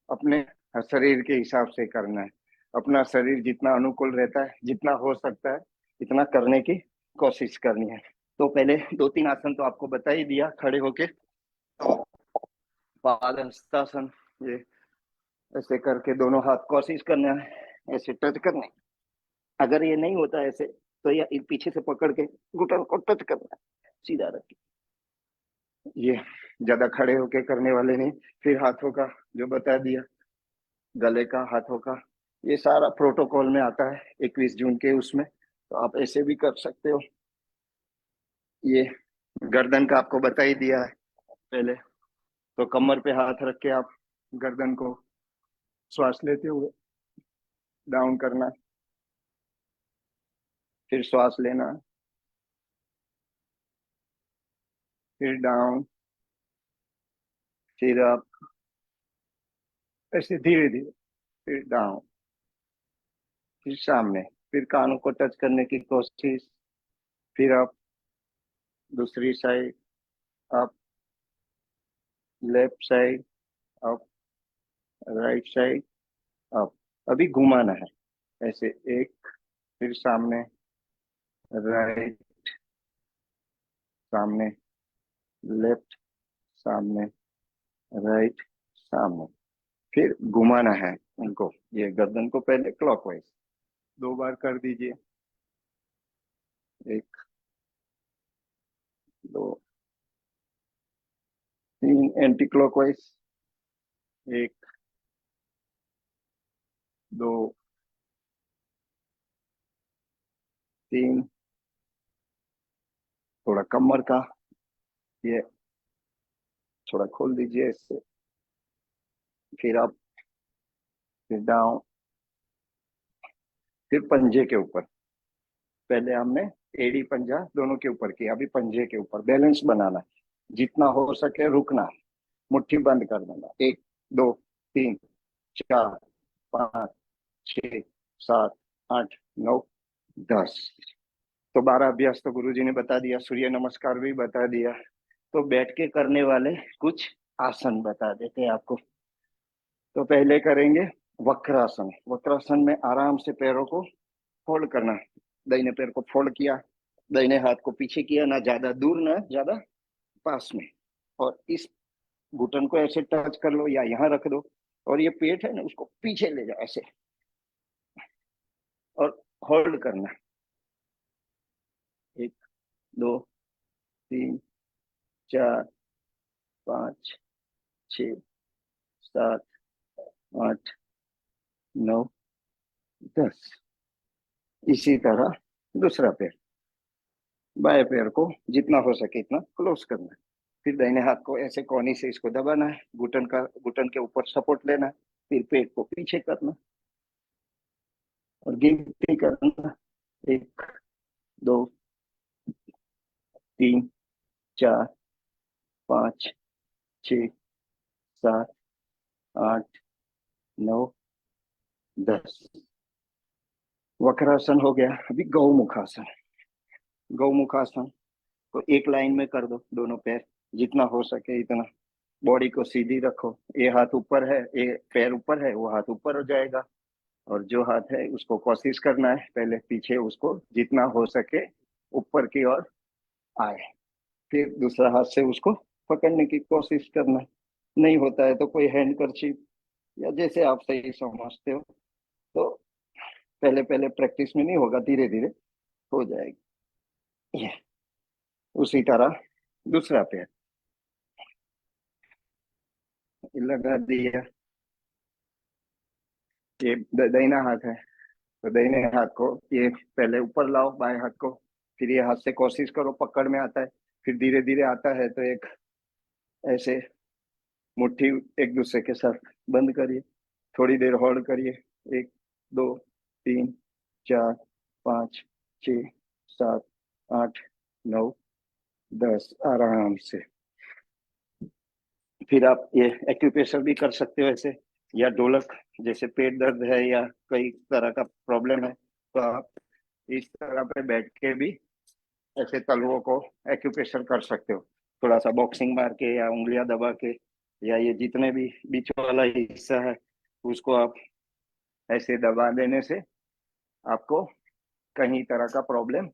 अपने शरीर के हिसाब से करना है। अपना शरीर जितना अनुकूल रहता है, जितना हो सकता है इतना करने की कोशिश करनी है। तो पहले 2-3 आसन तो आपको बता ही दिया, खड़े होके। तो पाद हस्तासन, ये ऐसे करके दोनों हाथ कोशिश करना है ऐसे टच करने। अगर ये नहीं होता ऐसे तो ये पीछे से पकड़ के घुटन को टच करना है, सीधा रख के। ये ज्यादा खड़े होके करने वाले नहीं। फिर हाथों का जो बता दिया, गले का, हाथों का, ये सारा प्रोटोकॉल में आता है 21 जून के उसमें, तो आप ऐसे भी कर सकते हो। ये गर्दन का आपको बता ही दिया है पहले। तो कमर पे हाथ रख के आप गर्दन को श्वास लेते हुए डाउन करना, फिर श्वास लेना, फिर डाउन, फिर आप ऐसे धीरे धीरे, फिर डाउन, फिर सामने, फिर कानों को टच करने की कोशिश, फिर आप दूसरी साइड, आप लेफ्ट साइड, आप राइट साइड, आप अभी घुमाना है ऐसे, एक, फिर सामने, राइट, सामने, लेफ्ट, सामने, राइट, सामने, फिर घुमाना है उनको। ये गर्दन को पहले क्लॉकवाइज 2 बार कर दीजिए, 1, 2, 3, एंटी क्लॉकवाइज, 1, 2, 3। थोड़ा कमर का ये थोड़ा खोल दीजिए इससे, फिर आप, फिर डाउन, फिर पंजे के ऊपर। पहले हमने एड़ी पंजा दोनों के ऊपर किया, अभी पंजे के ऊपर बैलेंस बनाना है, जितना हो सके रुकना है, मुट्ठी बंद कर देना, 1 2 3 4 5 6 7 8 9 10। तो 12 अभ्यास तो गुरुजी ने बता दिया, सूर्य नमस्कार भी बता दिया। तो बैठ के करने वाले कुछ आसन बता देते हैं आपको। तो पहले करेंगे वक्रासन। वक्रासन में आराम से पैरों को फोल्ड करना, दाहिने पैर को फोल्ड किया, दाहिने हाथ को पीछे किया, ना ज्यादा दूर ना ज्यादा पास में, और इस घुटन को ऐसे टच कर लो या यहाँ रख दो, और ये पेट है ना उसको पीछे ले जाओ ऐसे, और होल्ड करना, 1 2 3 4 5 6 7 8 9 10। इसी तरह दूसरा पैर, बाएं पैर को जितना हो सके इतना क्लोज करना है, फिर दाहिने हाथ को ऐसे कोहनी से इसको दबाना है, घुटन के ऊपर सपोर्ट लेना है, फिर पेट को पीछे करना और गिनती करना, 1 2 3 4 5 6 7 8 9 10। वक्रासन हो गया। अभी गौमुखासन। गौमुखासन को एक लाइन में कर दो, दोनों पैर जितना हो सके इतना, बॉडी को सीधी रखो, ये हाथ ऊपर है, ये पैर ऊपर है, वो हाथ ऊपर हो जाएगा, और जो हाथ है उसको कोशिश करना है पहले पीछे, उसको जितना हो सके ऊपर की ओर आए, फिर दूसरा हाथ से उसको पकड़ने की कोशिश करना है। नहीं होता है तो कोई हैंड करशीप या जैसे आप सही समझते हो, तो पहले पहले प्रैक्टिस में नहीं होगा, धीरे धीरे हो जाएगी। ये उसी तरह दूसरा पैर लगा दिया, ये दाहिना हाथ है, तो दाहिने हाथ को ये पहले ऊपर लाओ, बाएं हाथ को, फिर ये हाथ से कोशिश करो, पकड़ में आता है, फिर धीरे धीरे आता है तो एक ऐसे मुट्ठी एक दूसरे के साथ बंद करिए, थोड़ी देर होल्ड करिए, 1 2 3 4 5 6 7 8 9 10, आराम से। फिर आप ये एक्यूप्रेशर भी कर सकते हो ऐसे, या ढोलक, जैसे पेट दर्द है या कई तरह का प्रॉब्लम है तो आप इस तरह पे बैठ के भी ऐसे तलवों को एक्यूप्रेशर कर सकते हो, थोड़ा सा बॉक्सिंग मार के या उंगलियां दबा के, या ये जितने भी बीच वाला हिस्सा है उसको आप ऐसे दबा देने से आपको कहीं तरह का प्रॉब्लम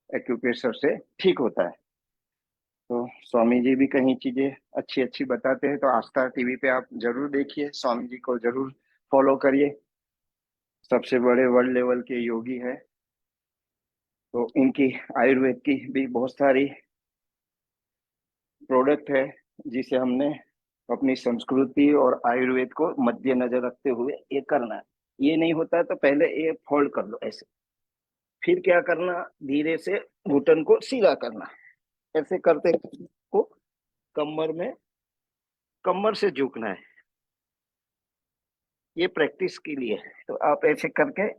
एक्यूप्रेशर से ठीक होता है। तो स्वामी जी भी कहीं चीजें अच्छी अच्छी बताते हैं, तो आस्था टीवी पे आप जरूर देखिए, स्वामी जी को जरूर फॉलो करिए, सबसे बड़े वर्ल्ड लेवल के योगी है। तो इनकी आयुर्वेद की भी बहुत सारी प्रोडक्ट है, जिसे हमने अपनी संस्कृति और आयुर्वेद को मद्देनजर रखते हुए ये करना है। ये नहीं होता है तो पहले ये फोल्ड कर लो ऐसे, फिर क्या करना, धीरे से घुटन को सीधा करना, ऐसे करते को कमर में, कमर से झुकना है, ये प्रैक्टिस के लिए। तो आप ऐसे करके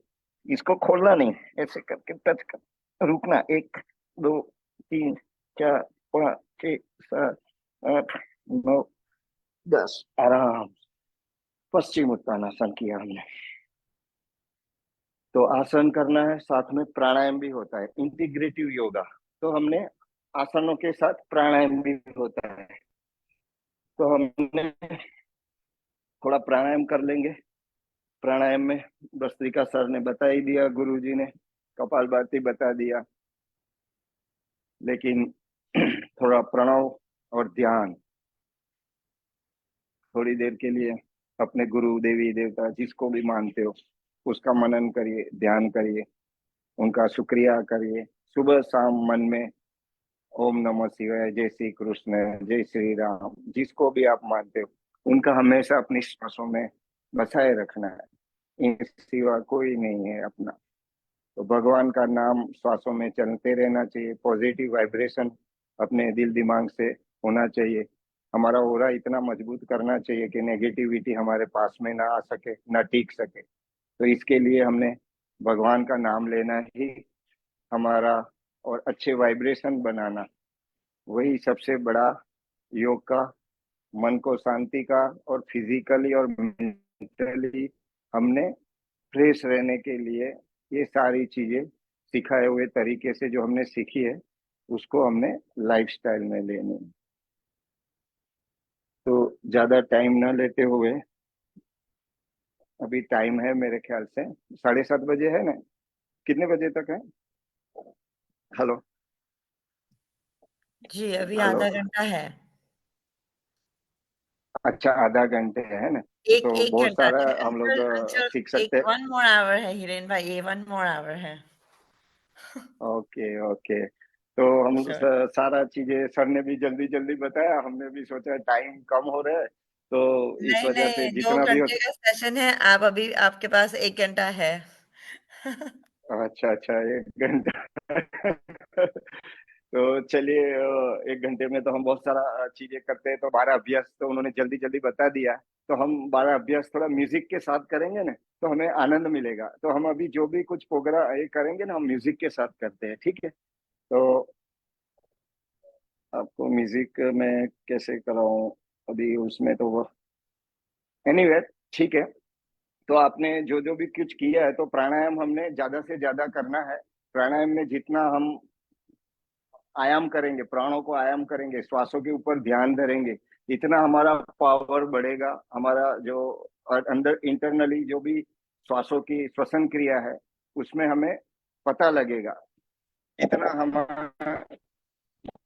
इसको खोलना नहीं, ऐसे करके टच कर, रुकना, 1 2 3 4 5 6 7 8 9 10, आराम। पश्चिम उत्तानासन किया हमने। तो आसन करना है, साथ में प्राणायाम भी होता है, इंटीग्रेटिव योगा। तो हमने आसनों के साथ प्राणायाम भी होता है, तो हमने थोड़ा प्राणायाम कर लेंगे। प्राणायाम में भस्त्रिका सर ने बता ही दिया, गुरु जी ने कपालभाति बता दिया, लेकिन थोड़ा प्रणव और ध्यान, थोड़ी देर के लिए अपने गुरु देवी देवता जिसको भी मानते हो उसका मनन करिए, ध्यान करिए, उनका शुक्रिया करिए, सुबह शाम मन में ओम नमः शिवाय, जय श्री कृष्ण, जय श्री राम, जिसको भी आप मानते हो उनका हमेशा अपनी श्वासों में बसाए रखना है, इन सिवा कोई नहीं है अपना। तो भगवान का नाम श्वासों में चलते रहना चाहिए, पॉजिटिव वाइब्रेशन अपने दिल दिमाग से होना चाहिए, हमारा ओरा इतना मजबूत करना चाहिए कि नेगेटिविटी हमारे पास में ना आ सके, ना टिक सके। तो इसके लिए हमने भगवान का नाम लेना ही हमारा और अच्छे वाइब्रेशन बनाना, वही सबसे बड़ा योग का, मन को शांति का और फिजिकली और मेंटली हमने फ्रेश रहने के लिए ये सारी चीजें सिखाए हुए तरीके से जो हमने सीखी है उसको हमने लाइफस्टाइल में लेनी है। तो ज्यादा टाइम ना लेते हुए, अभी टाइम है मेरे ख्याल से 7:30 बजे है ना, कितने बजे तक है? हेलो। जी, अभी हेलो। आधा घंटा है। अच्छा, आधा घंटे है ना, एक तो एक बहुत घंटा सारा नहीं, हम लोग अंचल अंचल, सीख एक सकते हैं। 1 more hour है हिरेन भाई, ये 1 more hour है। Okay okay. तो हम श्योर। सारा चीजें सर ने भी जल्दी जल्दी बताया, हमने भी सोचा टाइम कम हो रहा है, तो इस नहीं वजह से नहीं, दो जितना भी हो। घंटे का सेशन है, आप अभी आपके पास 1 घंटा है। अच्छा अच्छा, 1 घंटा। तो चलिए, 1 घंटे में तो हम बहुत सारा चीजें करते हैं, तो 12 अभ्यास तो उन्होंने जल्दी जल्दी बता दिया। तो हम 12 अभ्यास थोड़ा म्यूजिक के साथ करेंगे ना, तो हमें आनंद मिलेगा। तो हम अभी जो भी कुछ प्रोग्राम ये करेंगे ना, हम म्यूजिक के साथ करते हैं, ठीक है? तो आपको म्यूजिक में कैसे कराऊं, अभी उसमें तो वो एनीवे, ठीक है। तो आपने जो जो भी कुछ किया है, तो प्राणायाम हमने ज्यादा से ज्यादा करना है। प्राणायाम में जितना हम आयाम करेंगे, प्राणों को आयाम करेंगे, श्वासों के ऊपर ध्यान धरेंगे, इतना हमारा पावर बढ़ेगा। हमारा जो अंदर इंटरनली जो भी श्वासों की श्वसन क्रिया है, उसमें हमें पता लगेगा। इतना हमारा,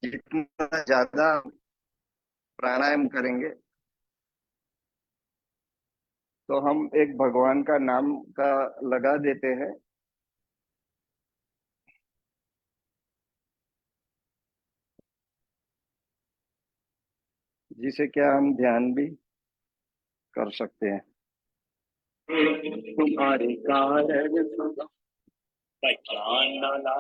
जितना ज्यादा प्राणायाम करेंगे, तो हम एक भगवान का नाम का लगा देते हैं, जिसे क्या हम ध्यान भी कर सकते हैं। तुम्हारे कारण पहचान ना ला,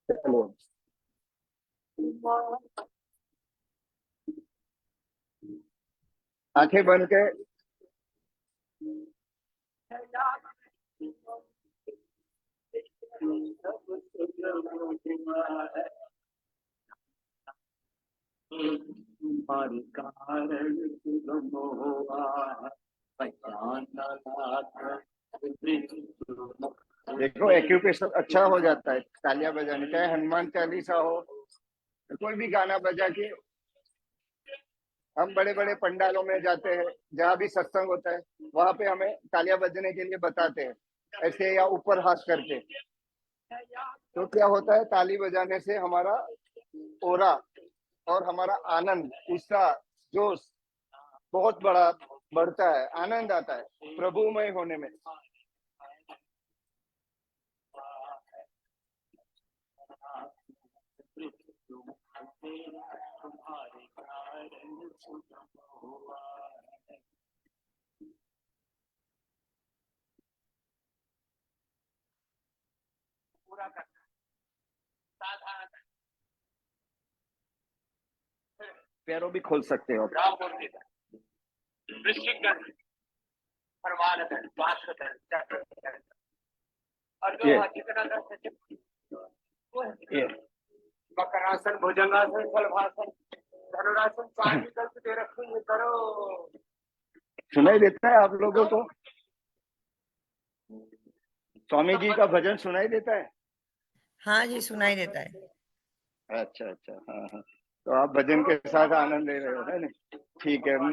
चलो, आंखें बंद के तुम्हारे कारण तुम हुआ, पहचान ना ला। देखो, एक्यूप्रेशर अच्छा हो जाता है तालियां बजाने, चाहे हनुमान चालीसा हो, कोई भी गाना बजा के। हम बड़े बड़े पंडालों में जाते हैं, जहाँ भी सत्संग होता है, वहां पे हमें तालियां बजने के लिए बताते हैं, ऐसे या ऊपर हाथ करके। तो क्या होता है, ताली बजाने से हमारा ओरा और हमारा आनंद, उत्साह, जोश बहुत बड़ा बढ़ता है, आनंद आता है प्रभुमय होने में। पैरों भी खोल सकते हो। ये ये मकरासन, भुजंगासन, फलभासन, धनुरासन, 5 विकल्प दे रखे, ये करो। सुनाई देता है आप लोगों को? स्वामी जी का भजन सुनाई देता है? हाँ जी, सुनाई देता है। अच्छा अच्छा, हाँ हाँ। तो आप भजन के साथ आनंद ले रहे हो, है ना? ठीक है।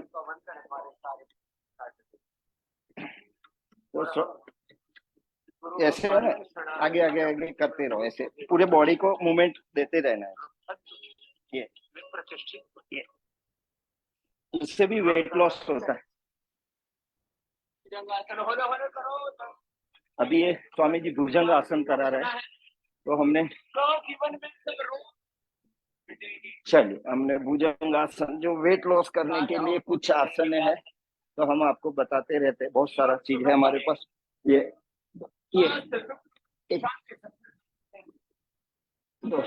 तो ऐसे है ना, आगे आगे आगे करते रहो, ऐसे पूरे बॉडी को मूवमेंट देते रहना है। ये ये इससे भी वेट लॉस होता है। अभी ये स्वामी जी भुजंग आसन करा रहे हैं, तो हमने, चलिए, हमने भुजंग आसन, जो वेट लॉस करने के लिए कुछ आसन है, तो हम आपको बताते रहते हैं। बहुत सारा चीज है हमारे पास। ये एक, दो,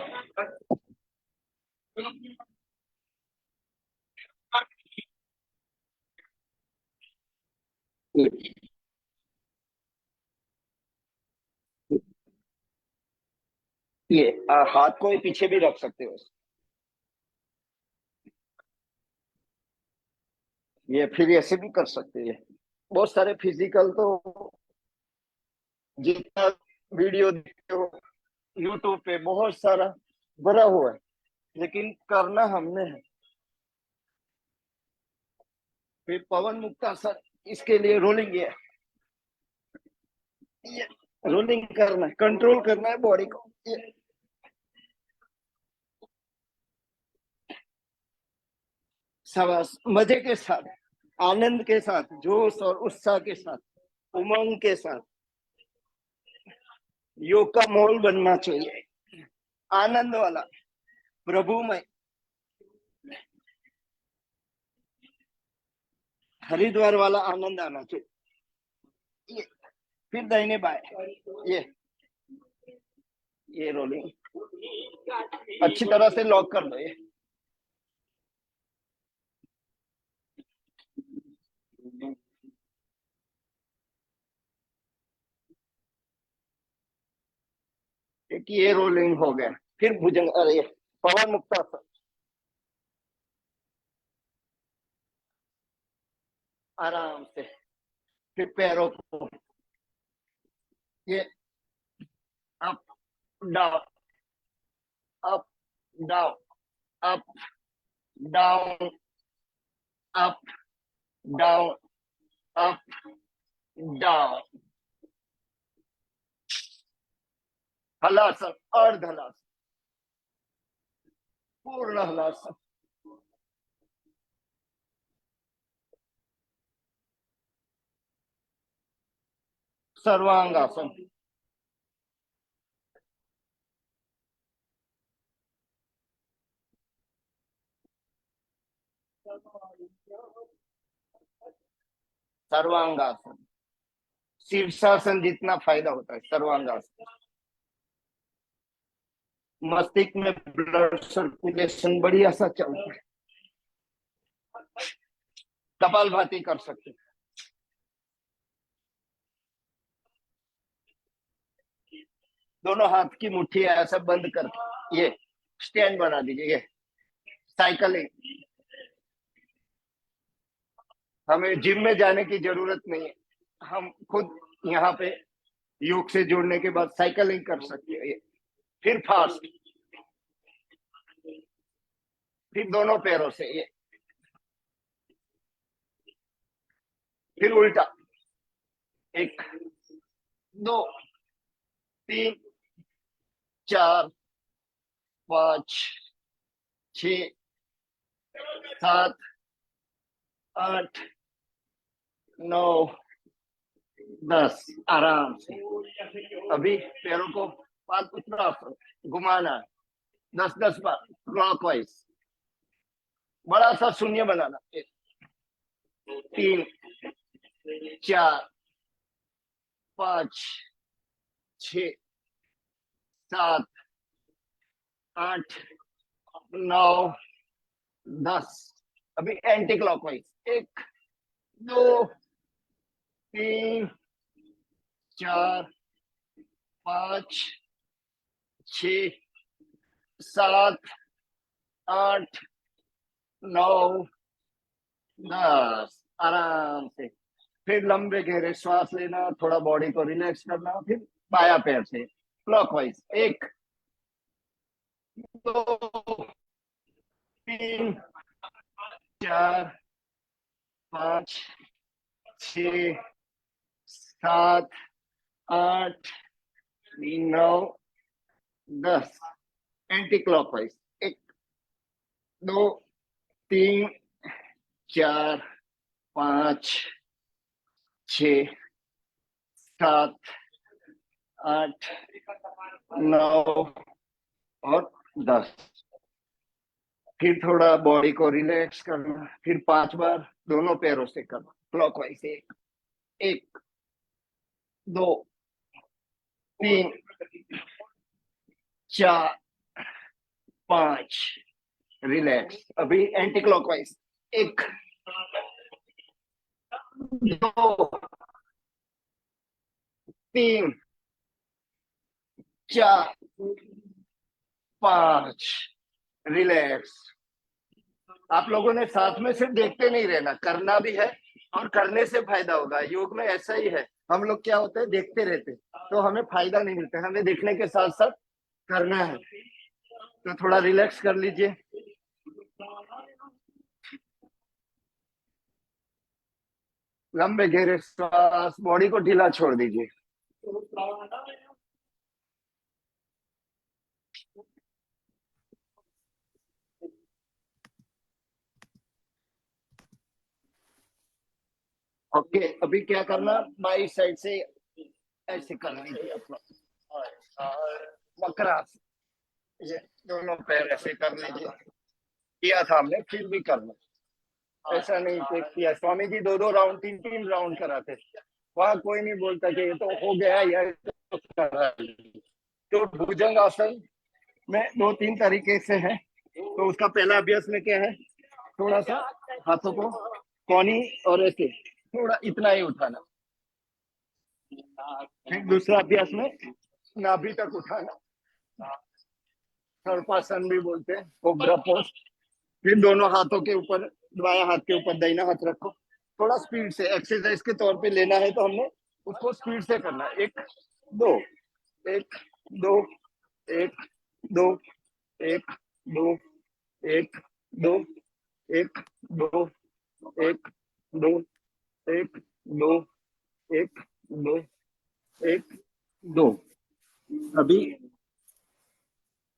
ये हाथ को ही पीछे भी रख सकते हो। ये फिर ऐसे भी कर सकते हैं। बहुत सारे फिजिकल तो जितना वीडियो देखते हो यूट्यूब पे बहुत सारा भरा हुआ है, लेकिन करना हमने है। फिर पवन मुक्तासन, इसके लिए रोलिंग है, ये रोलिंग करना है, कंट्रोल करना है बॉडी को। ये शाबाश, मजे के साथ, आनंद के साथ, जोश और उत्साह के साथ, उमंग के साथ योग का माहौल बनना चाहिए, आनंद वाला, प्रभुमय, हरिद्वार वाला आनंद आना चाहिए। ये फिर दाहिने बाएं, ये रोलिंग अच्छी तरह से लॉक कर दो। ये रोलिंग हो गया। फिर भुजंग, अरे पवन मुक्तासन, आराम से। फिर पैरों को ये up down, up down, up down, up down, up down. Halasana, अर्ध हलासन, पूर्ण हलासन, सर्वांगासन, सर्वांगासन। शीर्षासन जितना फायदा होता है सर्वांगासन। मस्तिष्क में ब्लड सर्कुलेशन बढ़िया सा चलता है। कपालभाति कर सकते हैं। दोनों हाथ की मुट्ठी ऐसा बंद करके ये स्टैंड बना दीजिए। ये साइकिलिंग, हमें जिम में जाने की जरूरत नहीं है, हम खुद यहाँ पे योग से जुड़ने के बाद साइकिलिंग कर सकते हैं। फिर फास्ट, फिर दोनों पैरों से ये, फिर उल्टा, 1 2 3 4 5 6 7 8 9 10। आराम से। अभी पैरों को पाद उत्तरासन घुमाना है 10-10 बार क्लॉकवाइज। बड़ा सा शून्य बनाना। 3 4 5 6 7 8 9 10। अभी एंटी क्लॉकवाइज 1 2 3 4 5 6 7 8 9 10। आराम से। फिर लंबे गहरे श्वास लेना, थोड़ा बॉडी को रिलैक्स करना। फिर बाया पैर से क्लॉकवाइज 1 2 3 4 5 6 7 8 9 10। एंटी क्लॉकवाइज 1 2 3 4 5 6 7 8 9 और 10। फिर थोड़ा बॉडी को रिलैक्स करना। फिर 5 बार दोनों पैरों से करना क्लॉकवाइज। 1 2 3 4 5। रिलैक्स। अभी एंटी क्लॉकवाइज 1 2, 3, 4, 5, रिलैक्स। आप लोगों ने साथ में सिर्फ देखते नहीं रहना, करना भी है और करने से फायदा होगा। योग में ऐसा ही है, हम लोग क्या होते हैं, देखते रहते तो हमें फायदा नहीं मिलता, हमें देखने के साथ साथ करना है। तो थोड़ा रिलैक्स कर लीजिए। लंबे गहरे सांस, बॉडी को ढीला छोड़ दीजिए। ओके, अभी क्या करना, बाई साइड से ऐसे कर लीजिए अपना, वक्रासन, ये दोनों पैर ऐसे कर लीजिए। किया था हमने, फिर भी करना, ऐसा नहीं कि किया। स्वामी जी 2-2 राउंड, 3-3 राउंड कराते, वहां कोई नहीं बोलता कि ये तो हो गया या तो कर रहा है। तो भुजंग आसन में 2-3 तरीके से है। तो उसका पहला अभ्यास में क्या है, थोड़ा सा हाथों को कोनी और ऐसे थोड़ा इतना ही उठाना। फिर दूसरा अभ्यास में नाभि तक उठाना, सर्पासन भी बोलते हैं, कोब्रा पोज। फिर दोनों हाथों के ऊपर, बाया हाथ के ऊपर दाहिना हाथ रखो। थोड़ा स्पीड से एक्सरसाइज के तौर पे लेना है तो हमने उसको स्पीड से करना है। 1 2 1 2 1 2 1 2 1 2 1 2 1 2 1 2 1 2 1 2। अभी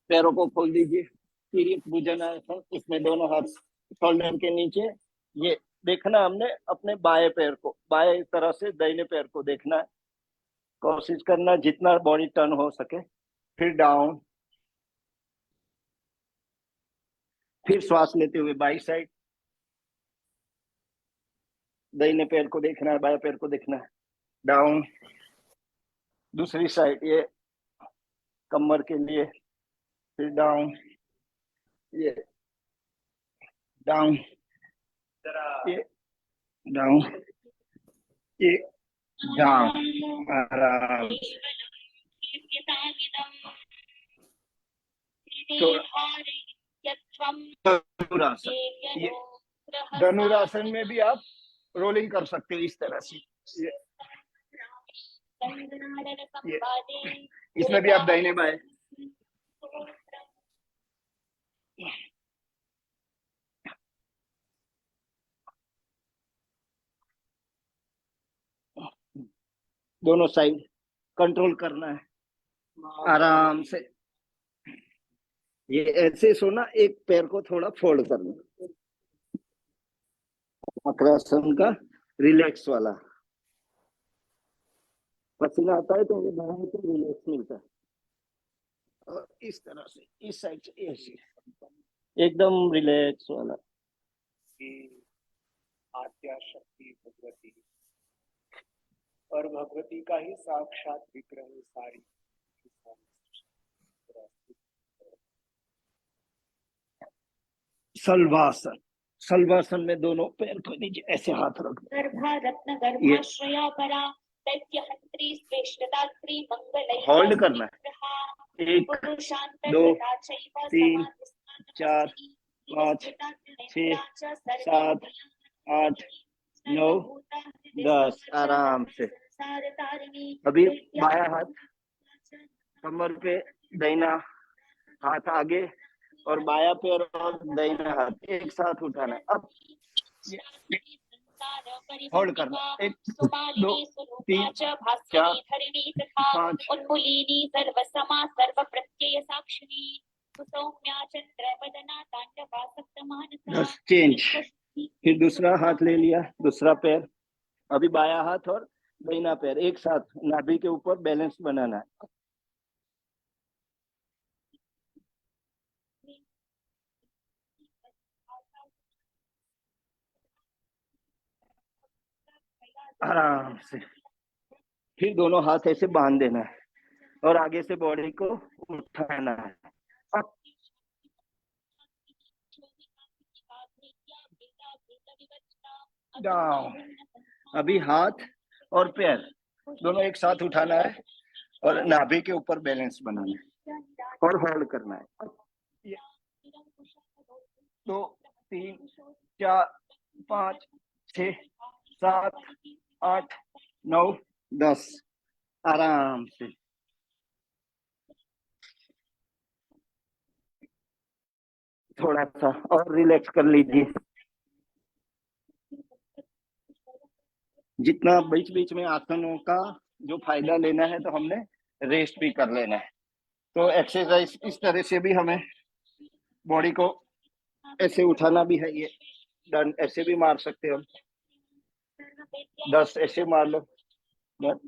पैरों को खोल दीजिए, तिर्यक भुजंगासन। इसमें दोनों हाथ शोल्डर के नीचे, ये देखना हमने अपने बाएं पैर को, बाएं तरह से दाहिने पैर को देखना है। कोशिश करना जितना बॉडी टर्न हो सके। फिर डाउन, फिर श्वास लेते हुए बाई साइड, दाहिने पैर को देखना है, बाएं पैर को देखना है। डाउन, दूसरी साइड, ये कमर के लिए। फिर डाउन, ये डाउन, ये डाउन, ये डाउन। आराम तो धनुरासन, ये धनुरासन में भी आप रोलिंग कर सकते हो इस तरह से। ये इसमें भी आप दाहिने बाएं। दोनों साइड कंट्रोल करना है आराम से। ये ऐसे सोना, एक पैर को थोड़ा फोल्ड करना, वक्रासन का रिलैक्स वाला। पसीना आता है तो ये बाहर से रिलैक्स मिलता है। और इस तरह से इस साइड से ऐसे एकदम रिलैक्स वाला। आद्या शक्ति भगवती और भगवती का ही साक्षात विग्रह है सारी। सलवासन, सलवासन में दोनों पैर को नीचे ऐसे हाथ रख, होल्ड करना है। 1 2 3 4 5 6 7 8 9 10। आराम से। अभी बाया हाथ कमर पे, दाहिना हाथ आगे, और बाया पैर और दाहिना हाथ एक साथ उठाना है। अब होल्ड करना, 1 2 3 4 5 उन्मूलिनी सर्वसमा सर्व प्रत्यय साक्षिणी सौम्या चंद्र वदना तांडवा सप्तमानसा। 10। चेंज। फिर दूसरा हाथ ले लिया, दूसरा पैर। अभी बाया हाथ और दाहिना पैर एक साथ नाभि के ऊपर बैलेंस बनाना है। आराम से। फिर दोनों हाथ ऐसे बांध देना है और आगे से बॉडी को उठाना है। अब डाउन, अभी हाथ और पैर दोनों एक साथ उठाना है और नाभि के ऊपर बैलेंस बनाना है और होल्ड करना है। 2 3 4 5 6 7 8 9 10 आराम से। थोड़ा सा और रिलैक्स कर लीजिए। जितना बीच बीच में आसनों का जो फायदा लेना है तो हमने रेस्ट भी कर लेना है। तो एक्सरसाइज इस तरह से भी हमें बॉडी को ऐसे उठाना भी है। ये डन ऐसे भी मार सकते हो, 10 ऐसे मार लो, 10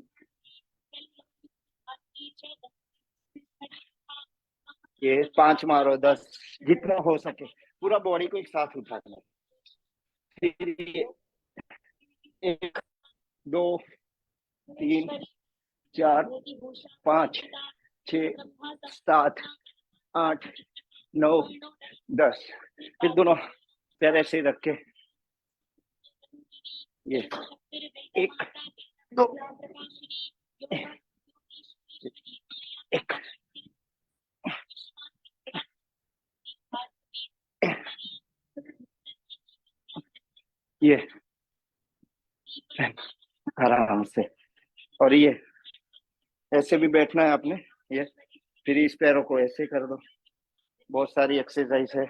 ये 5 मारो, 10 जितना हो सके पूरा बॉडी को एक साथ उठाना है। फिर ये 1 2 3 4 5 6 7 8 9 10। फिर दोनों पैर ऐसे रख के ये 1 2 1 ये आराम से। और ये ऐसे भी बैठना है आपने। ये फिर इस पैरों को ऐसे कर दो। बहुत सारी एक्सरसाइज है।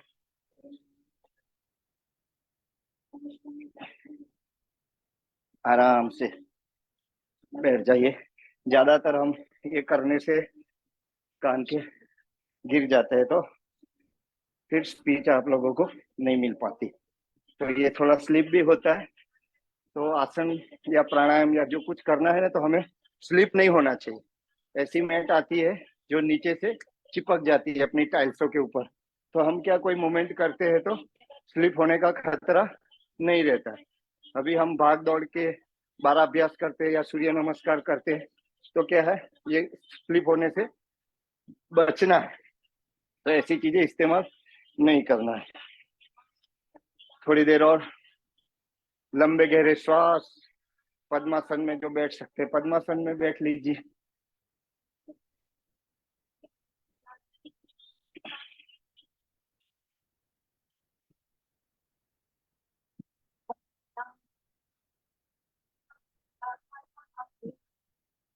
आराम से बैठ जाइए। ज्यादातर हम ये करने से कान के गिर जाते हैं तो फिर स्पीच आप लोगों को नहीं मिल पाती। तो ये थोड़ा स्लिप भी होता है। तो आसन या प्राणायाम या जो कुछ करना है ना तो हमें स्लिप नहीं होना चाहिए। ऐसी मैट आती है जो नीचे से चिपक जाती है अपनी टाइल्सों के ऊपर, तो हम क्या कोई मूवमेंट करते हैं तो स्लिप होने का खतरा नहीं रहता है। अभी हम भाग दौड़ के 12 अभ्यास करते हैं या सूर्य नमस्कार करते हैं तो क्या है, ये स्लिप होने से बचना है। तो ऐसी चीजें इस्तेमाल नहीं करना है। थोड़ी देर और लंबे गहरे श्वास। पद्मासन में जो बैठ सकते हैं पद्मासन में बैठ लीजिए।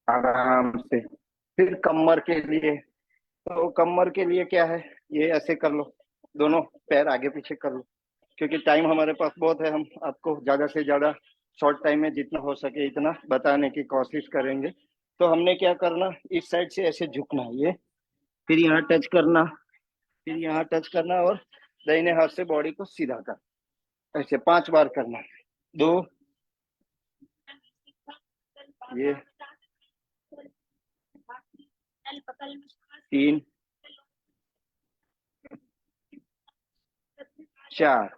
आराम से। फिर कमर के लिए, तो कमर के लिए क्या है, ये ऐसे कर लो, दोनों पैर आगे पीछे कर लो। क्योंकि टाइम हमारे पास बहुत है, हम आपको ज्यादा से ज्यादा शॉर्ट टाइम में जितना हो सके इतना बताने की कोशिश करेंगे। तो हमने क्या करना, इस साइड से ऐसे झुकना, ये फिर यहाँ टच करना, फिर यहाँ टच करना और दाहिने हाथ से बॉडी को सीधा कर। ऐसे 5 बार करना। 2 ये 3 4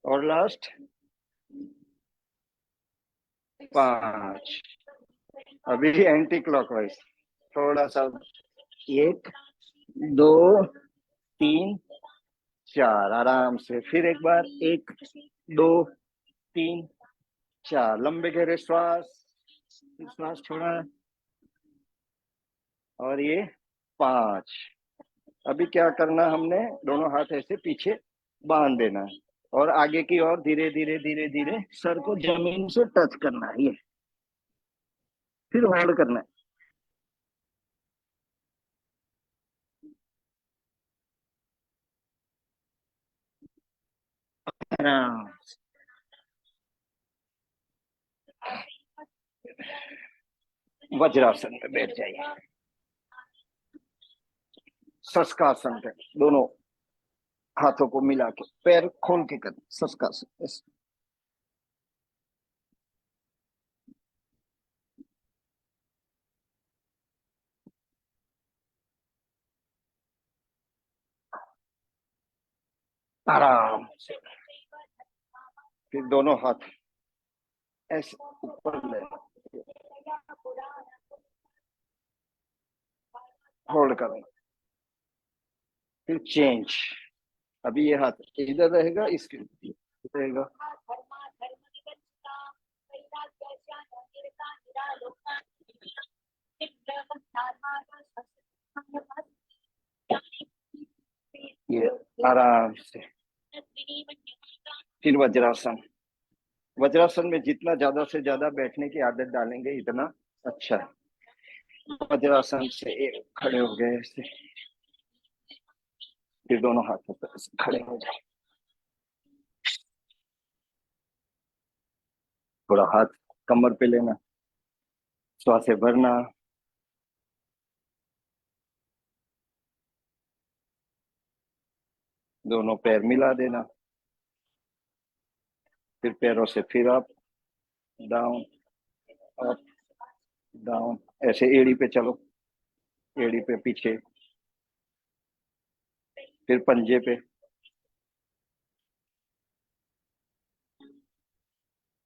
और लास्ट 5। अभी एंटी क्लॉकवाइज थोड़ा सा, 1 2 3 4 आराम से। फिर एक बार 1 2 3 4 लंबे गहरे श्वास, श्वास छोड़ा और ये 5। अभी क्या करना, हमने दोनों हाथ ऐसे पीछे बांध देना है और आगे की ओर धीरे धीरे धीरे धीरे सर को जमीन से टच करना है। ये फिर होल्ड करना है। आराम से। वज्रासन में बैठ जाइए। सस्कासन पे दोनों हाथों को मिला के पैर खोल के कर सस्कासन। आराम से। फिर दोनों हाथ ऐसे ऊपर ले, होल्ड करना, फिर चेंज। अभी ये हाथ इधर रहेगा, इसके रहेगा। आराम से। फिर वज्रासन। वज्रासन में जितना ज्यादा से ज्यादा बैठने की आदत डालेंगे इतना अच्छा है। वज्रासन से एक खड़े हो गए ऐसे, फिर दोनों हाथों पर ऐसे खड़े हो जाए, थोड़ा हाथ कमर पे लेना, श्वासें भरना, दोनों पैर मिला देना, फिर पैरों से फिर अप डाउन अप डाउन, ऐसे एड़ी पे चलो, एड़ी पे पीछे, फिर पंजे पे,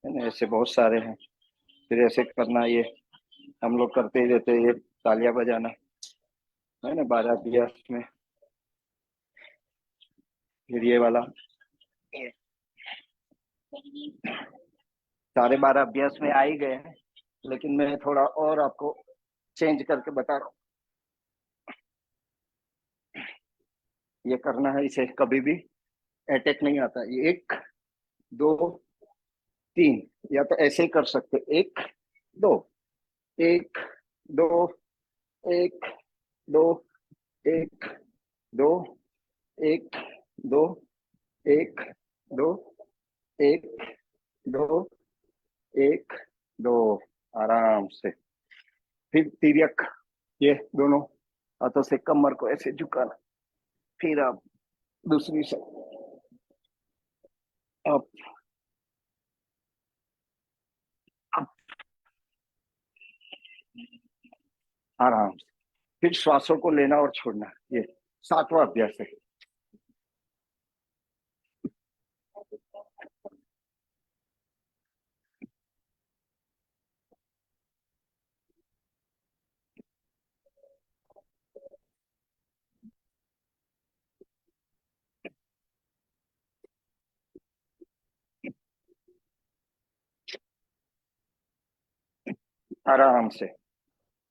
है ना, ऐसे बहुत सारे हैं। फिर ऐसे करना, ये हम लोग करते ही रहते हैं, ये तालियां बजाना है ना 12 अभ्यास में। फिर ये वाला, ये सारे 12 अभ्यास में आ ही गए हैं, लेकिन मैं थोड़ा और आपको चेंज करके बता रहा हूँ। ये करना है, इसे कभी भी अटैक नहीं आता। ये 1 2 3, या तो ऐसे ही कर सकते, 1 2 1 2 1 2 1 2 1 2 1 2 1 2 1 2, आराम से। फिर तिर्यक, ये दोनों हाथों से कमर को ऐसे झुकाना, फिर आप दूसरी साइड अप अप, आराम से। फिर श्वासों को लेना और छोड़ना, ये 7वां अभ्यास है। आराम से।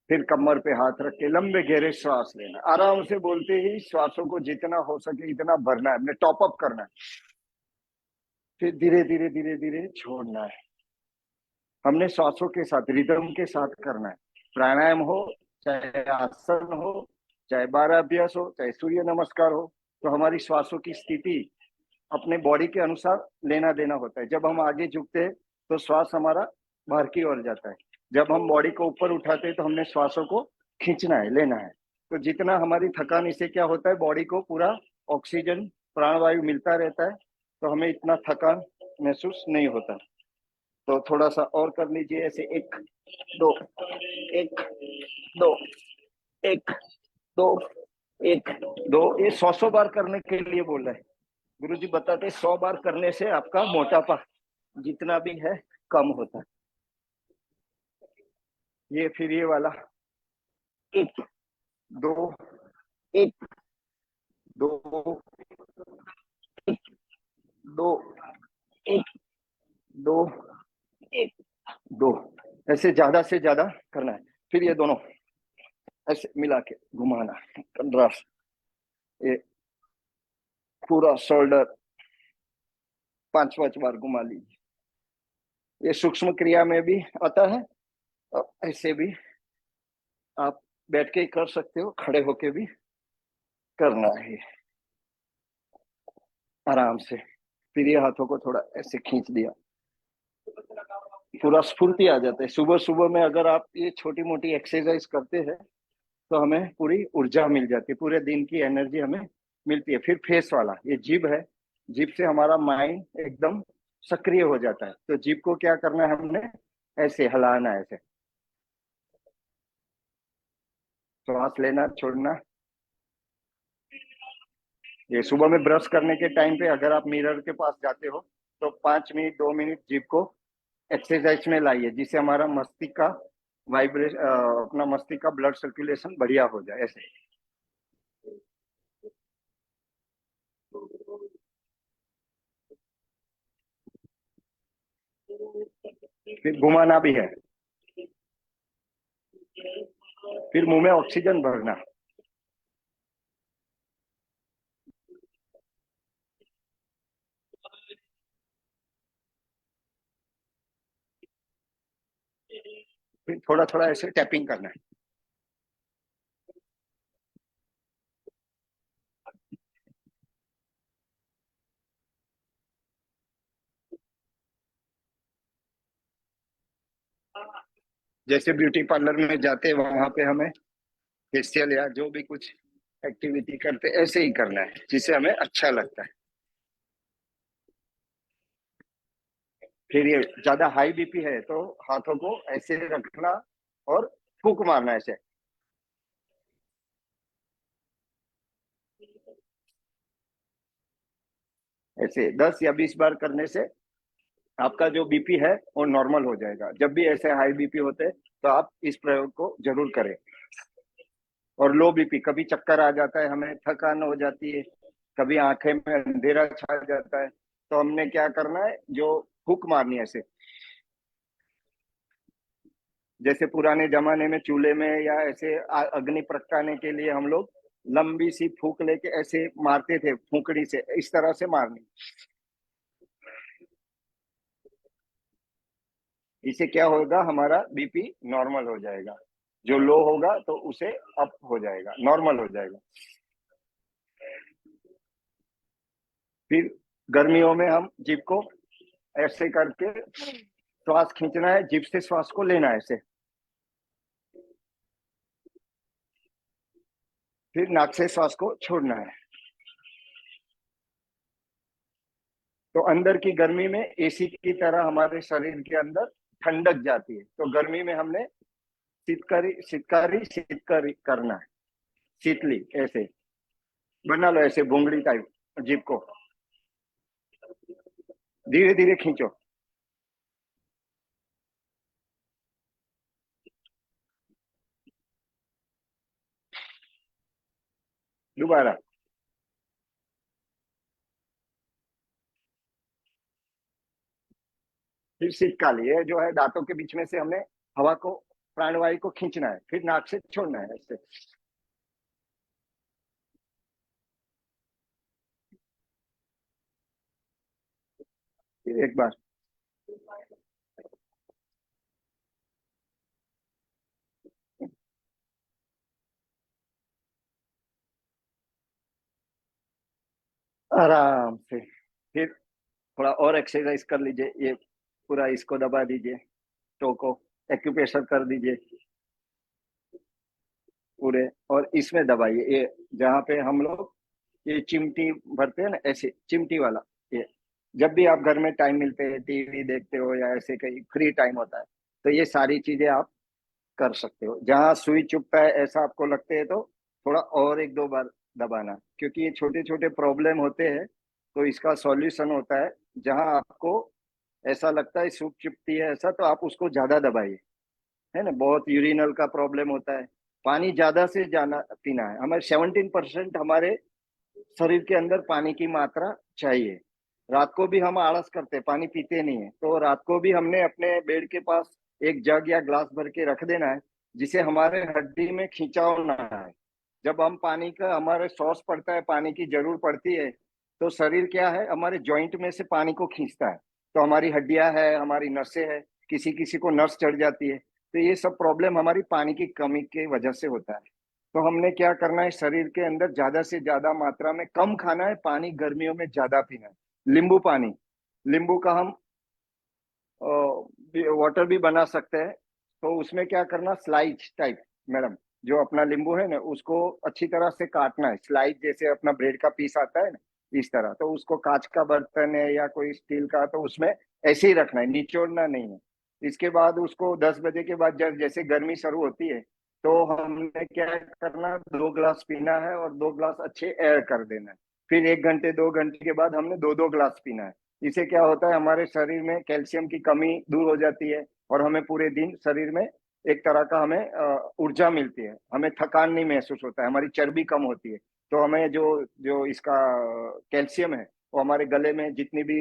फिर कमर पे हाथ रख के लंबे गहरे श्वास लेना, आराम से बोलते ही श्वासों को जितना हो सके इतना भरना है, अपने टॉप अप करना है। फिर धीरे धीरे धीरे धीरे छोड़ना है। हमने श्वासों के साथ, रिदम के साथ करना है। प्राणायाम हो, चाहे आसन हो, चाहे 12 अभ्यास हो, चाहे सूर्य नमस्कार हो, तो हमारी श्वासों की स्थिति अपने बॉडी के अनुसार लेना देना होता है। जब हम आगे झुकते हैं तो श्वास हमारा बाहर की ओर जाता है, जब हम बॉडी को ऊपर उठाते हैं तो हमने श्वासों को खींचना है, लेना है। तो जितना हमारी थकान, इससे क्या होता है, बॉडी को पूरा ऑक्सीजन प्राणवायु मिलता रहता है, तो हमें इतना थकान महसूस नहीं होता। तो थोड़ा सा और कर लीजिए ऐसे, 1 2 1 2 1 2 1 2, ये 100 बार करने के लिए बोल रहे हैं गुरु जी। बताते 100 बार करने से आपका मोटापा जितना भी है कम होता है। ये फिर ये वाला, 1 2 1 2 1 2 1 2 1 2, ऐसे ज्यादा से ज्यादा करना है। फिर ये दोनों ऐसे मिला के घुमाना, कंट्रास्ट, ये पूरा शोल्डर 5 बार घुमा लीजिए। ये सूक्ष्म क्रिया में भी आता है, और ऐसे भी आप बैठ के ही कर सकते हो, खड़े होके भी करना है आराम से। फिर ये हाथों को थोड़ा ऐसे खींच दिया, पूरा स्फूर्ति आ जाता है। सुबह सुबह में अगर आप ये छोटी मोटी एक्सरसाइज करते हैं तो हमें पूरी ऊर्जा मिल जाती है, पूरे दिन की एनर्जी हमें मिलती है। फिर फेस वाला, ये जीभ है, जीभ से हमारा माइंड एकदम सक्रिय हो जाता है। तो जीभ को क्या करना है, हमने ऐसे हिलाना है, ऐसे श्वास लेना छोड़ना। ये सुबह में ब्रश करने के टाइम पे अगर आप मिरर के पास जाते हो तो 5 मिनट 2 मिनट जीभ को एक्सरसाइज में लाइए, जिससे हमारा मस्तिष्क का वाइब्रेशन, अपना मस्तिष्क का ब्लड सर्कुलेशन बढ़िया हो जाए। ऐसे फिर घुमाना भी है, फिर मुंह में ऑक्सीजन भरना। फिर थोड़ा थोड़ा ऐसे टैपिंग करना है। जैसे ब्यूटी पार्लर में जाते हैं वहां पे हमें फेशियल या जो भी कुछ एक्टिविटी करते ऐसे ही करना है जिससे हमें अच्छा लगता है। फिर ये ज्यादा हाई बीपी है तो हाथों को ऐसे रखना और फूंक मारना ऐसे। ऐसे 10 या 20 बार करने से आपका जो बीपी है वो नॉर्मल हो जाएगा। जब भी ऐसे हाई बीपी होते हैं तो आप इस प्रयोग को जरूर करें। और लो बीपी, कभी चक्कर आ जाता है, हमें थकान हो जाती है, कभी आंखें में अंधेरा छा जाता है, तो हमने क्या करना है, जो फूंक मारनी है ऐसे। जैसे पुराने जमाने में चूल्हे में या ऐसे अग्नि प्रगटाने के लिए हम लोग लंबी सी फूंक लेके ऐसे मारते थे, फूंकड़ी से इस तरह से मारनी। इससे क्या होगा, हमारा बीपी नॉर्मल हो जाएगा। जो लो होगा तो उसे अप हो जाएगा, नॉर्मल हो जाएगा। फिर गर्मियों में हम जीभ को ऐसे करके श्वास खींचना है, जीभ से श्वास को लेना है ऐसे। फिर नाक से श्वास को छोड़ना है। तो अंदर की गर्मी में एसी की तरह हमारे शरीर के अंदर ठंडक जाती है। तो गर्मी में हमने शीतकारी शीतकारी शीतकारी करना है, शीतली ऐसे बना लो, ऐसे भूंगड़ी टाइप जीभ को धीरे धीरे खींचो। दोबारा। फिर शीतकाली, ये जो है दांतों के बीच में से हमने हवा को, प्राणवायु को खींचना है, फिर नाक से छोड़ना है ऐसे। फिर एक बार। आराम से। फिर थोड़ा और एक्सरसाइज कर लीजिए, ये पूरा इसको दबा दीजिए, टो को एक्यूप्रेशर कर दीजिए पूरे, और इसमें दबाइए, ये जहाँ पे हम लोग ये चिमटी भरते हैं ना, ऐसे चिमटी वाला। ये जब भी आप घर में टाइम मिलते हैं, टीवी देखते हो या ऐसे कहीं फ्री टाइम होता है, तो ये सारी चीजें आप कर सकते हो। जहाँ सुई चुभता है ऐसा आपको लगते है तो थोड़ा और एक दो बार दबाना, क्योंकि ये छोटे छोटे प्रॉब्लम होते हैं तो इसका सॉल्यूशन होता है। जहाँ आपको ऐसा लगता है सूख चुभती है ऐसा, तो आप उसको ज्यादा दबाइए, है ना। बहुत यूरिनल का प्रॉब्लम होता है, पानी ज्यादा से ज्यादा पीना है। हमारे 17% हमारे शरीर के अंदर पानी की मात्रा चाहिए। रात को भी हम आलस करते हैं, पानी पीते नहीं है, तो रात को भी हमने अपने बेड के पास एक जग या ग्लास भर के रख देना है, जिसे हमारे हड्डी में खिंचाव ना है। जब हम पानी का, हमारे सॉस पड़ता है, पानी की जरूर पड़ती है, तो शरीर क्या है, हमारे जॉइंट में से पानी को खींचता है। तो हमारी हड्डियां है, हमारी नसें है, किसी किसी को नस चढ़ जाती है, तो ये सब प्रॉब्लम हमारी पानी की कमी की वजह से होता है। तो हमने क्या करना है, शरीर के अंदर ज्यादा से ज्यादा मात्रा में कम खाना है, पानी गर्मियों में ज्यादा पीना है। नींबू पानी, नींबू का हम वाटर भी बना सकते हैं। तो उसमें क्या करना, स्लाइस टाइप, मैडम, जो अपना नींबू है ना उसको अच्छी तरह से काटना है, स्लाइस जैसे अपना ब्रेड का पीस आता है ना, इस तरह। तो उसको कांच का बर्तन है या कोई स्टील का, तो उसमें ऐसे ही रखना है, निचोड़ना नहीं है। इसके बाद उसको 10 बजे के बाद जब जैसे गर्मी शुरू होती है, तो हमने क्या करना, 2 गिलास पीना है और 2 गिलास अच्छे ऐड कर देना है। फिर 1 घंटे 2 घंटे के बाद हमने दो दो गिलास पीना है। इससे क्या होता है, हमारे शरीर में कैल्शियम की कमी दूर हो जाती है और हमें पूरे दिन शरीर में एक तरह का हमें ऊर्जा मिलती है, हमें थकान नहीं महसूस होता है, हमारी चर्बी कम होती है। तो हमें जो जो इसका कैल्शियम है वो हमारे गले में जितनी भी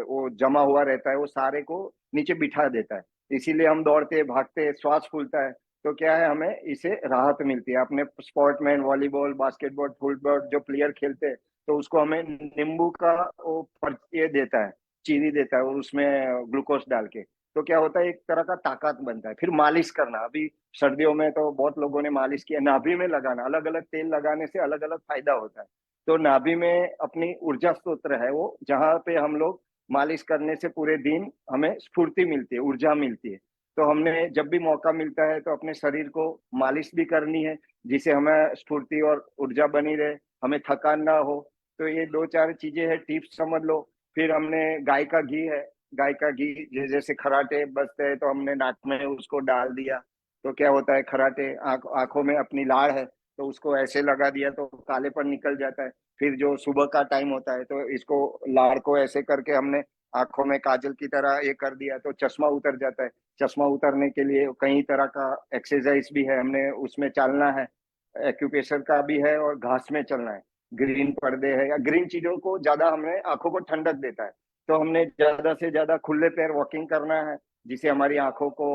वो जमा हुआ रहता है वो सारे को नीचे बिठा देता है। इसीलिए हम दौड़ते भागते, श्वास फूलता है, तो क्या है, हमें इससे राहत मिलती है। अपने स्पोर्टमैन, वॉलीबॉल, बास्केटबॉल, फुटबॉल जो प्लेयर खेलते हैं, तो उसको हमें नींबू का वो ये देता है, चीनी देता है, और उसमें ग्लूकोज डाल के, तो क्या होता है, एक तरह का ताकत बनता है। फिर मालिश करना, अभी सर्दियों में तो बहुत लोगों ने मालिश किया, नाभि में लगाना, अलग अलग तेल लगाने से अलग अलग फायदा होता है। तो नाभि में अपनी ऊर्जा स्रोत्र है वो, जहाँ पे हम लोग मालिश करने से पूरे दिन हमें स्फूर्ति मिलती है, ऊर्जा मिलती है। तो हमने जब भी मौका मिलता है तो अपने शरीर को मालिश भी करनी है, जिससे हमें स्फूर्ति और ऊर्जा बनी रहे, हमें थकान ना हो। तो ये दो चार चीजें हैं, टिप्स समझ लो। फिर हमने गाय का घी है, गाय का घी जैसे खराटे बजते हैं तो हमने नाक में उसको डाल दिया, तो क्या होता है, खराटे आंखों में अपनी लाड़ है तो उसको ऐसे लगा दिया तो कालेपन निकल जाता है। फिर जो सुबह का टाइम होता है तो इसको, लाड़ को ऐसे करके हमने आंखों में काजल की तरह ये कर दिया तो चश्मा उतर जाता है। चश्मा उतरने के लिए कई तरह का एक्सरसाइज भी है, हमने उसमें चलना है, एक्यूप्रेशर का भी है और घास में चलना है। ग्रीन पर्दे है या ग्रीन चीजों को ज्यादा हमने आंखों को ठंडक देता है, तो हमने ज्यादा से ज्यादा खुले पैर वॉकिंग करना है, जिससे हमारी आंखों को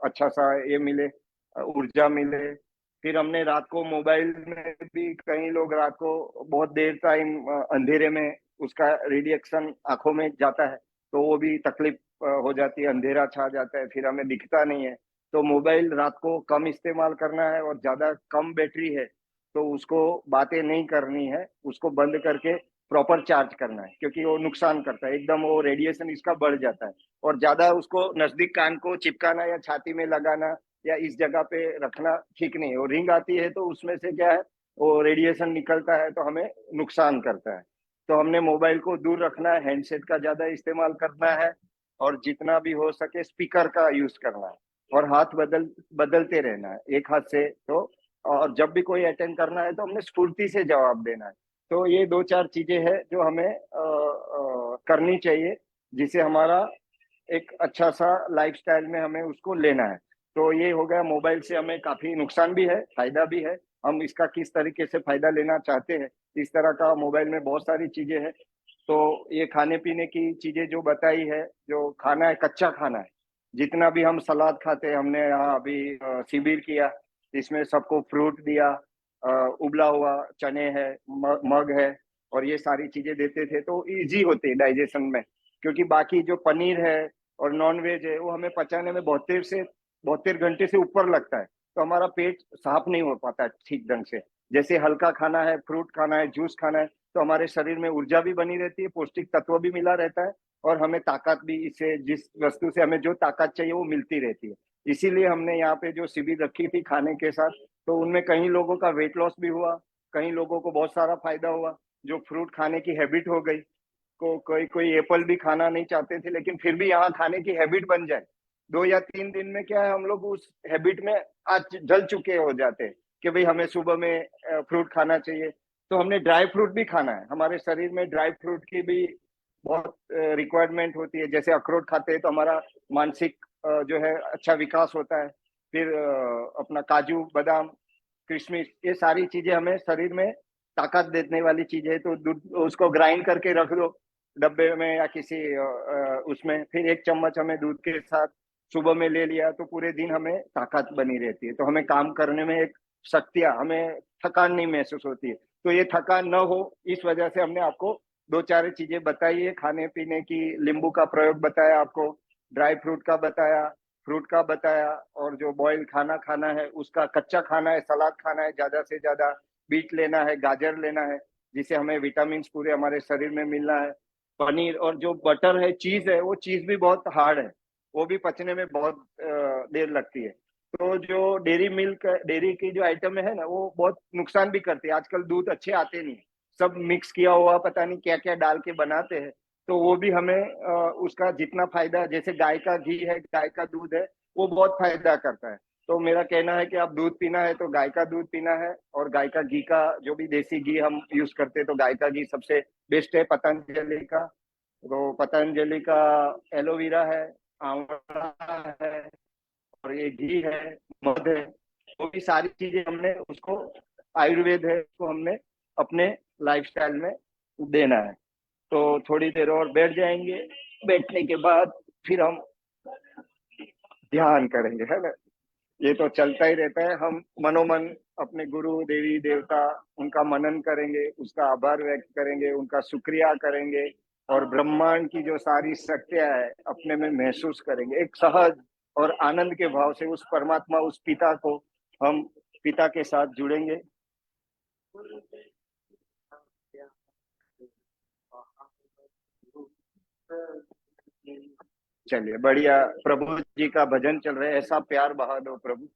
अच्छा सा ये मिले, ऊर्जा मिले। फिर हमने रात को मोबाइल में भी, कई लोग रात को बहुत देर टाइम अंधेरे में उसका रेडिएशन आंखों में जाता है, तो वो भी तकलीफ हो जाती है, अंधेरा छा जाता है, फिर हमें दिखता नहीं है। तो मोबाइल रात को कम इस्तेमाल करना है, और ज्यादा कम बैटरी है तो उसको बातें नहीं करनी है, उसको बंद करके प्रॉपर चार्ज करना है, क्योंकि वो नुकसान करता है एकदम, वो रेडिएशन इसका बढ़ जाता है। और ज्यादा उसको नजदीक कान को चिपकाना या छाती में लगाना या इस जगह पे रखना ठीक नहीं है। वो रिंग आती है तो उसमें से क्या है, वो रेडिएशन निकलता है तो हमें नुकसान करता है। तो हमने मोबाइल को दूर रखना है, हैंडसेट का ज्यादा इस्तेमाल करना है, और जितना भी हो सके स्पीकर का यूज करना है, और हाथ बदलते रहना है एक हाथ से। तो और जब भी कोई अटेंड करना है तो हमने स्फूर्ति से जवाब देना है। तो ये दो चार चीजें हैं जो हमें करनी चाहिए, जिसे हमारा एक अच्छा सा लाइफस्टाइल में हमें उसको लेना है। तो ये हो गया, मोबाइल से हमें काफी नुकसान भी है, फायदा भी है, हम इसका किस तरीके से फायदा लेना चाहते हैं। इस तरह का मोबाइल में बहुत सारी चीजें हैं। तो ये खाने पीने की चीजें जो बताई है, जो खाना है कच्चा खाना है, जितना भी हम सलाद खाते हैं, हमने यहाँ अभी शिविर किया, इसमें सबको फ्रूट दिया, उबला हुआ चने है, मग है, और ये सारी चीजें देते थे तो इजी होते है डाइजेशन में। क्योंकि बाकी जो पनीर है और नॉन वेज है वो हमें पचाने में 72 घंटे से ऊपर लगता है, तो हमारा पेट साफ नहीं हो पाता ठीक ढंग से। जैसे हल्का खाना है, फ्रूट खाना है, जूस खाना है, तो हमारे शरीर में ऊर्जा भी बनी रहती है, पौष्टिक तत्व भी मिला रहता है, और हमें ताकत भी, इससे जिस वस्तु से हमें जो ताकत चाहिए वो मिलती रहती है। इसीलिए हमने यहाँ पे जो शिविर रखी थी खाने के साथ, तो उनमें कई लोगों का वेट लॉस भी हुआ, कई लोगों को बहुत सारा फायदा हुआ। जो फ्रूट खाने की हैबिट हो गई, को कोई कोई एप्पल भी खाना नहीं चाहते थे, लेकिन फिर भी यहाँ खाने की हैबिट बन जाए, 2 या 3 दिन में क्या है, हम लोग उस हैबिट में आज ढल चुके हो जाते हैं कि भाई हमें सुबह में फ्रूट खाना चाहिए। तो हमने ड्राई फ्रूट भी खाना है, हमारे शरीर में ड्राई फ्रूट की भी बहुत रिक्वायरमेंट होती है। जैसे अखरोट खाते हैं तो हमारा मानसिक जो है अच्छा विकास होता है। फिर अपना काजू बादाम किशमिश, ये सारी चीजें हमें शरीर में ताकत देने वाली चीज है। तो दूध उसको ग्राइंड करके रख दो डब्बे में या किसी उसमें, फिर 1 चम्मच हमें दूध के साथ सुबह में ले लिया तो पूरे दिन हमें ताकत बनी रहती है। तो हमें काम करने में एक शक्तियां, हमें थकान नहीं महसूस होती है। तो ये थकान न हो, इस वजह से हमने आपको दो चार चीजें बताई है खाने पीने की। नींबू का प्रयोग बताया आपको, ड्राई फ्रूट का बताया, फ्रूट का बताया, और जो बॉयल खाना खाना है उसका, कच्चा खाना है, सलाद खाना है, ज्यादा से ज्यादा बीट लेना है, गाजर लेना है, जिससे हमें विटामिन पूरे हमारे शरीर में मिलना है। पनीर और जो बटर है, चीज है, वो चीज भी बहुत हार्ड है, वो भी पचने में बहुत देर लगती है। तो जो डेयरी मिल्क, डेयरी की जो आइटम है ना, वो बहुत नुकसान भी करती है। आजकल दूध अच्छे आते नहीं, सब मिक्स किया हुआ पता नहीं क्या क्या डाल के बनाते हैं। तो वो भी हमें उसका जितना फायदा, जैसे गाय का घी है, गाय का दूध है, वो बहुत फायदा करता है। तो मेरा कहना है कि आप दूध पीना है तो गाय का दूध पीना है, और गाय का घी का, जो भी देसी घी हम यूज करते हैं तो गाय का घी सबसे बेस्ट है, पतंजलि का। तो पतंजलि का एलोवेरा है, आंवला है, और ये घी है, मध है, वो भी सारी चीजें हमने उसको, आयुर्वेद है, उसको हमने अपने लाइफस्टाइल में देना है। तो थोड़ी देर और बैठ जाएंगे, बैठने के बाद फिर हम ध्यान करेंगे, है ना। ये तो चलता ही रहता है, हम मनोमन अपने गुरु देवी देवता उनका मनन करेंगे, उसका आभार व्यक्त करेंगे, उनका शुक्रिया करेंगे, और ब्रह्मांड की जो सारी शक्तियां है अपने में महसूस करेंगे। एक सहज और आनंद के भाव से उस परमात्मा, उस पिता को, हम पिता के साथ जुड़ेंगे। चलिए, बढ़िया। प्रभु जी का भजन चल रहा है, ऐसा प्यार बहा दो प्रभु।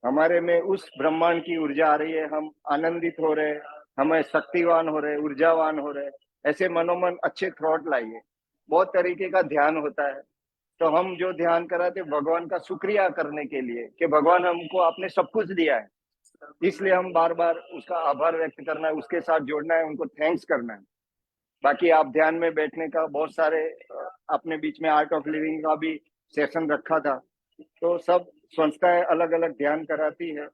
हमारे में उस ब्रह्मांड की ऊर्जा आ रही है, हम आनंदित हो रहे हैं, हमें शक्तिवान हो रहे, ऊर्जावान हो रहे। ऐसे मनोमन अच्छे थॉट लाइए। बहुत तरीके का ध्यान होता है, तो हम जो ध्यान कराते भगवान का शुक्रिया करने के लिए कि भगवान हमको आपने सब कुछ दिया है, इसलिए हम बार बार उसका आभार व्यक्त करना है, उसके साथ जोड़ना है, उनको थैंक्स करना है। बाकी आप ध्यान में बैठने का बहुत सारे अपने बीच में आर्ट ऑफ लिविंग का भी सेशन रखा था, तो सब संस्थाएं अलग अलग ध्यान कराती है।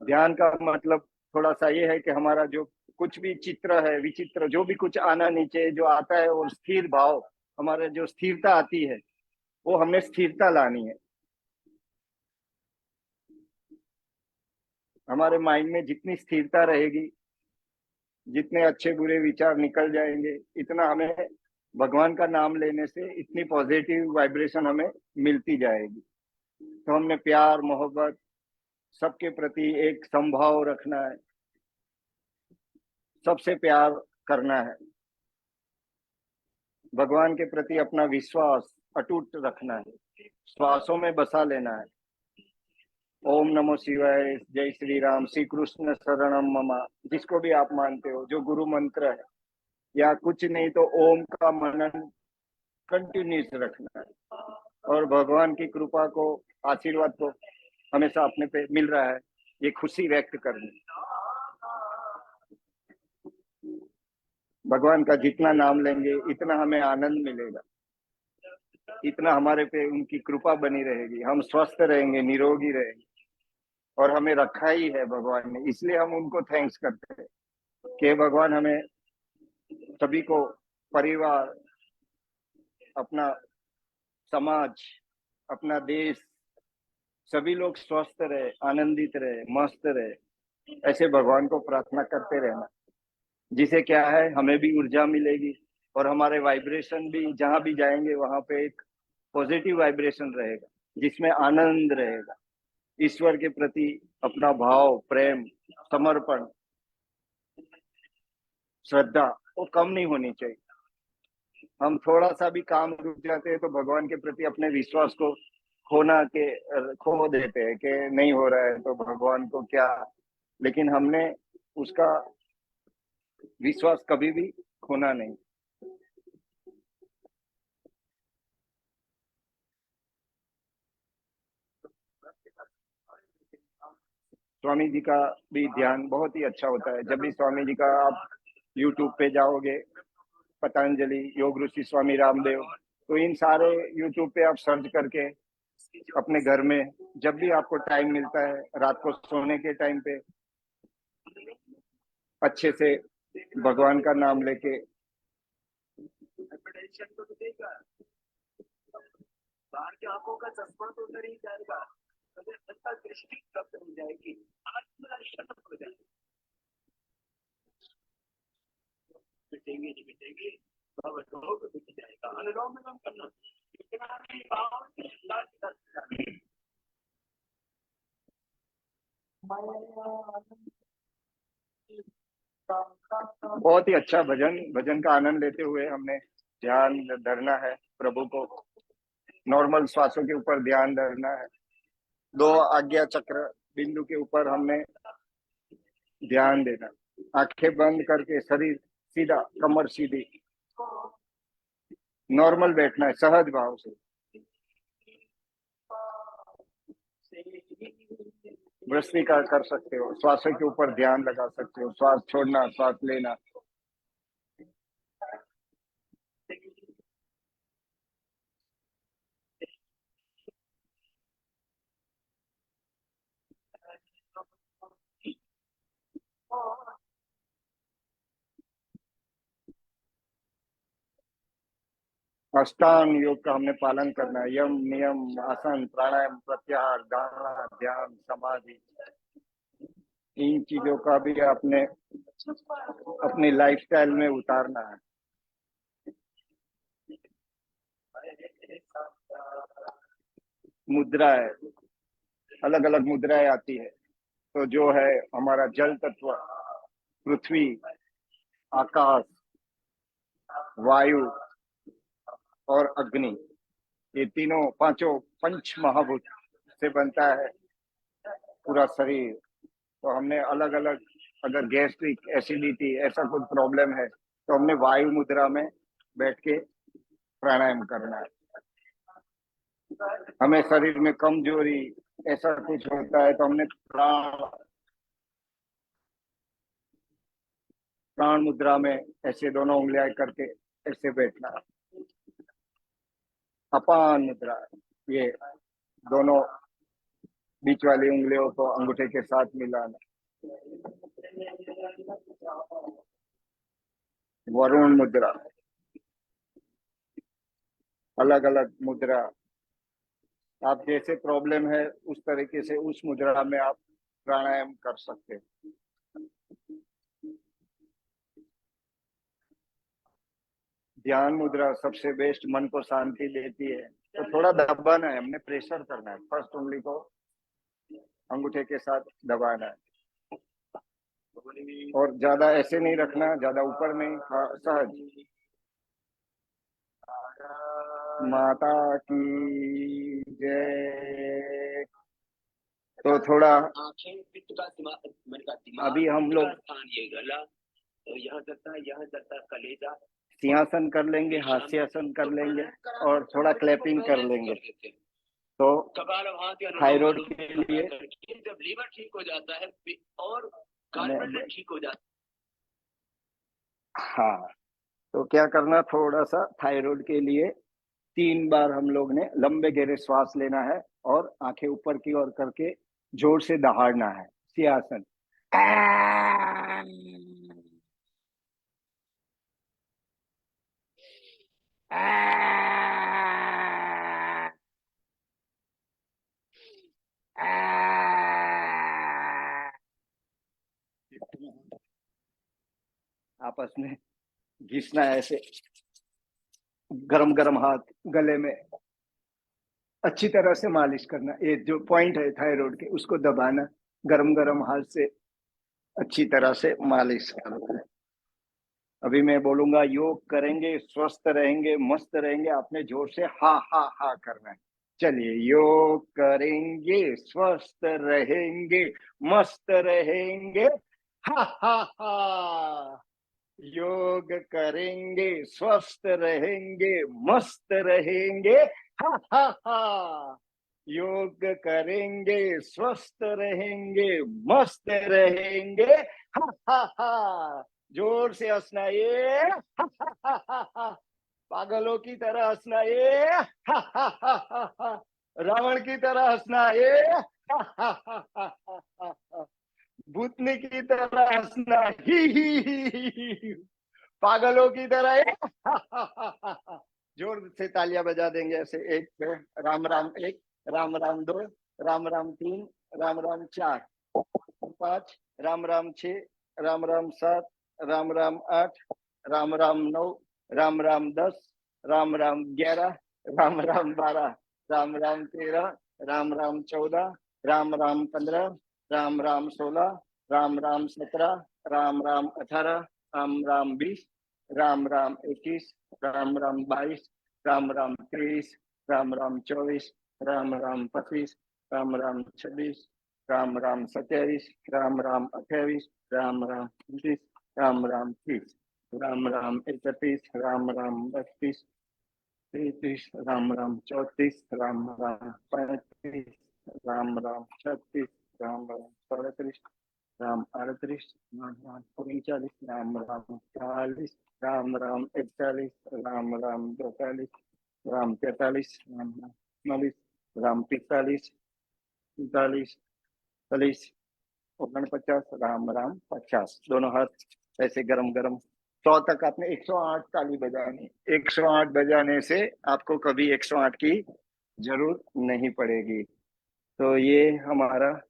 ध्यान का मतलब थोड़ा सा ये है कि हमारा जो कुछ भी चित्र है, विचित्र जो भी कुछ आना नीचे जो आता है, और स्थिर भाव, हमारे जो स्थिरता आती है, वो हमें स्थिरता लानी है। हमारे माइंड में जितनी स्थिरता रहेगी, जितने अच्छे बुरे विचार निकल जाएंगे, इतना हमें भगवान का नाम लेने से इतनी पॉजिटिव वाइब्रेशन हमें मिलती जाएगी। तो हमने प्यार मोहब्बत सबके प्रति एक संभाव रखना है, सबसे प्यार करना है, भगवान के प्रति अपना विश्वास अटूट रखना है, श्वासों में बसा लेना है। ओम नमो शिवाय, जय श्री राम, श्री कृष्ण शरणम ममा, जिसको भी आप मानते हो, जो गुरु मंत्र है, या कुछ नहीं तो ओम का मनन कंटिन्यूस रखना है। और भगवान की कृपा को, आशीर्वाद को हमेशा अपने पे मिल रहा है, ये खुशी व्यक्त करनी। भगवान का जितना नाम लेंगे इतना हमें आनंद मिलेगा, इतना हमारे पे उनकी कृपा बनी रहेगी, हम स्वस्थ रहेंगे, निरोगी रहेंगे। और हमें रखा ही है भगवान ने, इसलिए हम उनको थैंक्स करते हैं कि भगवान हमें सभी को, परिवार, अपना समाज, अपना देश, सभी लोग स्वस्थ रहे, आनंदित रहे, मस्त रहे। ऐसे भगवान को प्रार्थना करते रहना, जिसे क्या है, हमें भी ऊर्जा मिलेगी, और हमारे वाइब्रेशन भी जहां भी जाएंगे वहां पे एक पॉजिटिव वाइब्रेशन रहेगा, जिसमें आनंद रहेगा। ईश्वर के प्रति अपना भाव, प्रेम, समर्पण, श्रद्धा वो कम नहीं होनी चाहिए। हम थोड़ा सा भी काम रुक जाते हैं तो भगवान के प्रति अपने विश्वास को खो देते हैं कि नहीं हो रहा है तो भगवान को क्या। लेकिन हमने उसका विश्वास कभी भी खोना नहीं। स्वामी जी का भी ध्यान बहुत ही अच्छा होता है। जब भी स्वामी जी का आप यूट्यूब पे जाओगे, पतंजलि, योग ऋषि स्वामी रामदेव, तो इन सारे यूट्यूब पे आप सर्च करके अपने घर में जब भी आपको टाइम मिलता है, रात को सोने के टाइम पे अच्छे से भगवान का नाम लेके, बाहर की आंखों का चश्मा तो उतर ही जाएगा, दृष्टि प्राप्त हो जाएगी, आत्मदर्शन हो जाएगा। मिटेंगे नहीं मिटेंगे, भवरोग मिट जाएगा। अनुलोम विलोम करना, इतना नहीं भाव से अल्लाह की तरफ। बहुत ही अच्छा भजन, भजन का आनंद लेते हुए हमने ध्यान धरना है। प्रभु को नॉर्मल श्वासों के ऊपर ध्यान धरना है। 2 आज्ञा चक्र बिंदु के ऊपर हमने ध्यान देना, आंखें बंद करके शरीर सीधा, कमर सीधी, नॉर्मल बैठना है सहज भाव से। भस्त्रिका कर सकते हो, श्वासों के ऊपर ध्यान लगा सकते हो, श्वास छोड़ना, श्वास लेना। अष्टांग योग का हमने पालन करना है। यम, नियम, आसन, प्राणायाम, प्रत्याहार, धारणा, ध्यान, समाधि, इन चीजों का भी आपने अपनी लाइफस्टाइल में उतारना है। मुद्राएं, अलग अलग मुद्राएं आती है। तो जो है हमारा जल तत्व, पृथ्वी, आकाश, वायु और अग्नि, ये तीनों पांचों पंच महाभूत से बनता है पूरा शरीर। तो हमने अलग अलग, अगर गैस्ट्रिक, एसिडिटी, ऐसा कुछ प्रॉब्लम है तो हमने वायु मुद्रा में बैठ के प्राणायाम करना है। हमें शरीर में कमजोरी ऐसा कुछ होता है तो हमने प्राण मुद्रा में ऐसे दोनों उंगलियां करके ऐसे बैठना है। अपान मुद्रा, ये दोनों बीच वाली उंगलियों को अंगूठे के साथ मिलाना। वरुण मुद्रा, अलग अलग मुद्रा, आप जैसे प्रॉब्लम है उस तरीके से उस मुद्रा में आप प्राणायाम कर सकते हैं। ध्यान मुद्रा सबसे बेस्ट, मन को शांति देती है। तो थोड़ा दबाना है, हमने प्रेशर करना है। फर्स्ट उंगली को अंगूठे के साथ दबाना है और ज्यादा ऐसे नहीं रखना, ज्यादा ऊपर नहीं, सहज। माता की जय। तो थोड़ा आंखें, पित्त का दिमाग, मन का दिमाग, अभी हम लोग स्थान ये गला, तो यहाँ जाता है, यहाँ जाता है कलेजा। सिंहासन कर लेंगे, हास्यासन कर लेंगे और थोड़ा क्लैपिंग कर लेंगे। तो थायराइड के लिए जब लीवर ठीक हो जाता है और कार्बोहाइड्रेट ठीक हो जाता है। हाँ, तो क्या करना, थोड़ा सा थायराइड के लिए 3 बार हम लोग ने लंबे गहरे श्वास लेना है और आंखें ऊपर की ओर करके जोर से दहाड़ना है। सिंहासन। आपस में घिसना है ऐसे, गरम गरम हाथ गले में, अच्छी तरह से मालिश करना। ये जो पॉइंट है थायराइड के, उसको दबाना, गरम गरम हाथ से अच्छी तरह से मालिश करना। अभी मैं बोलूंगा, योग करेंगे, स्वस्थ रहेंगे, मस्त रहेंगे। आपने जोर से हा हा हा करना है। चलिए, योग करेंगे, स्वस्थ रहेंगे, मस्त रहेंगे, हा हा हा। योग करेंगे, स्वस्थ रहेंगे, मस्त रहेंगे, हा हा हा। योग करेंगे, स्वस्थ रहेंगे, मस्त रहेंगे, हा हा हा। जोर से हंसना ये, हा हा हा हा। पागलों की तरह हंसना ये, हा हा हा हा। रावण की तरह हंसना ये, हा हा हा हा। भूतनी की तरह हंसना, ही। पागलों की तरह जोर से तालियां बजा देंगे ऐसे। एक पे राम राम 1, राम राम 2, राम राम 3, राम राम 4, 5, राम राम 6, राम राम 7, राम राम 8, राम राम 9, राम राम 10, राम राम 11, राम राम 12, राम राम 13, राम राम 14, राम राम 15, राम राम 16, राम राम 17, राम राम 18, राम राम 20, राम राम 21, राम राम 22, राम राम 23, राम राम 24, राम राम 25, राम राम 26, राम राम 27, राम राम 28, राम राम 29, राम राम 30, राम राम 31, राम राम 32, 33, राम राम 34, राम राम 35, राम राम 36, राम राम 37, राम 38, राम राम 39, राम राम 40, राम राम 41, राम राम 42, राम 43, राम राम 44, राम 45, 45, 40, 49, राम राम 50। दोनों हाथ ऐसे गरम गरम 100 तक आपने 108 ताली बजानी, 108 बजाने से आपको कभी 108 की जरूरत नहीं पड़ेगी। तो ये हमारा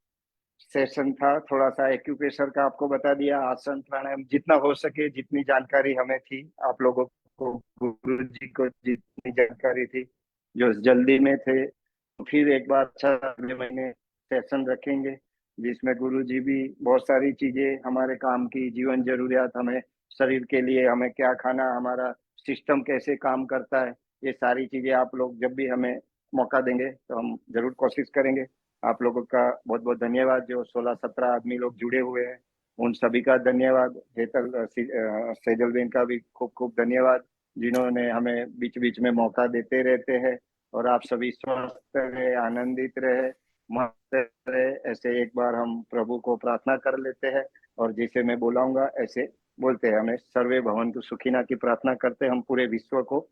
सेशन था, थोड़ा सा एक्यूप्रेशर का आपको बता दिया, आसन प्राणायाम जितना हो सके, जितनी जानकारी हमें थी आप लोगों को, गुरु जी को जितनी जानकारी थी, जो जल्दी में थे। फिर एक बार अच्छा अगले महीने सेशन रखेंगे जिसमें गुरु जी भी बहुत सारी चीजें हमारे काम की, जीवन जरूरियात, हमें शरीर के लिए हमें क्या खाना, हमारा सिस्टम कैसे काम करता है, ये सारी चीजें आप लोग जब भी हमें मौका देंगे तो हम जरूर कोशिश करेंगे। आप लोगों का बहुत बहुत धन्यवाद, जो 16-17 आदमी लोग जुड़े हुए हैं उन सभी का धन्यवाद। हेतल सेजल बेन का भी खूब खूब धन्यवाद, जिन्होंने हमें बीच बीच में मौका देते रहते हैं। और आप सभी स्वस्थ रहे, आनंदित रहे, मस्त रहे, ऐसे एक बार हम प्रभु को प्रार्थना कर लेते हैं। और जैसे मैं बोलाऊंगा ऐसे बोलते हैं, हमें सर्वे भवन्तु सुखिना की प्रार्थना करते हैं। हम पूरे विश्व को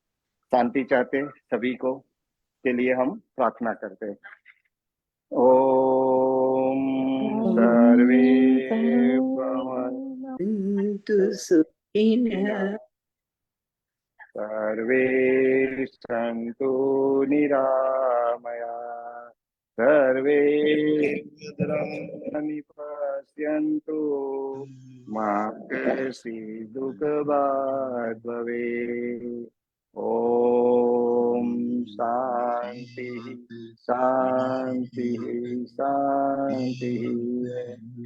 शांति चाहते हैं, सभी को के लिए हम प्रार्थना करते हैं। ओम सर्वे भवन्तु सुखिनः सर्वे सन्तु निरामया, सर्वे भद्राणि पश्यन्तु, मा कश्चित् दुःखभाग् भवेत्। ओम शांति शांति शांति।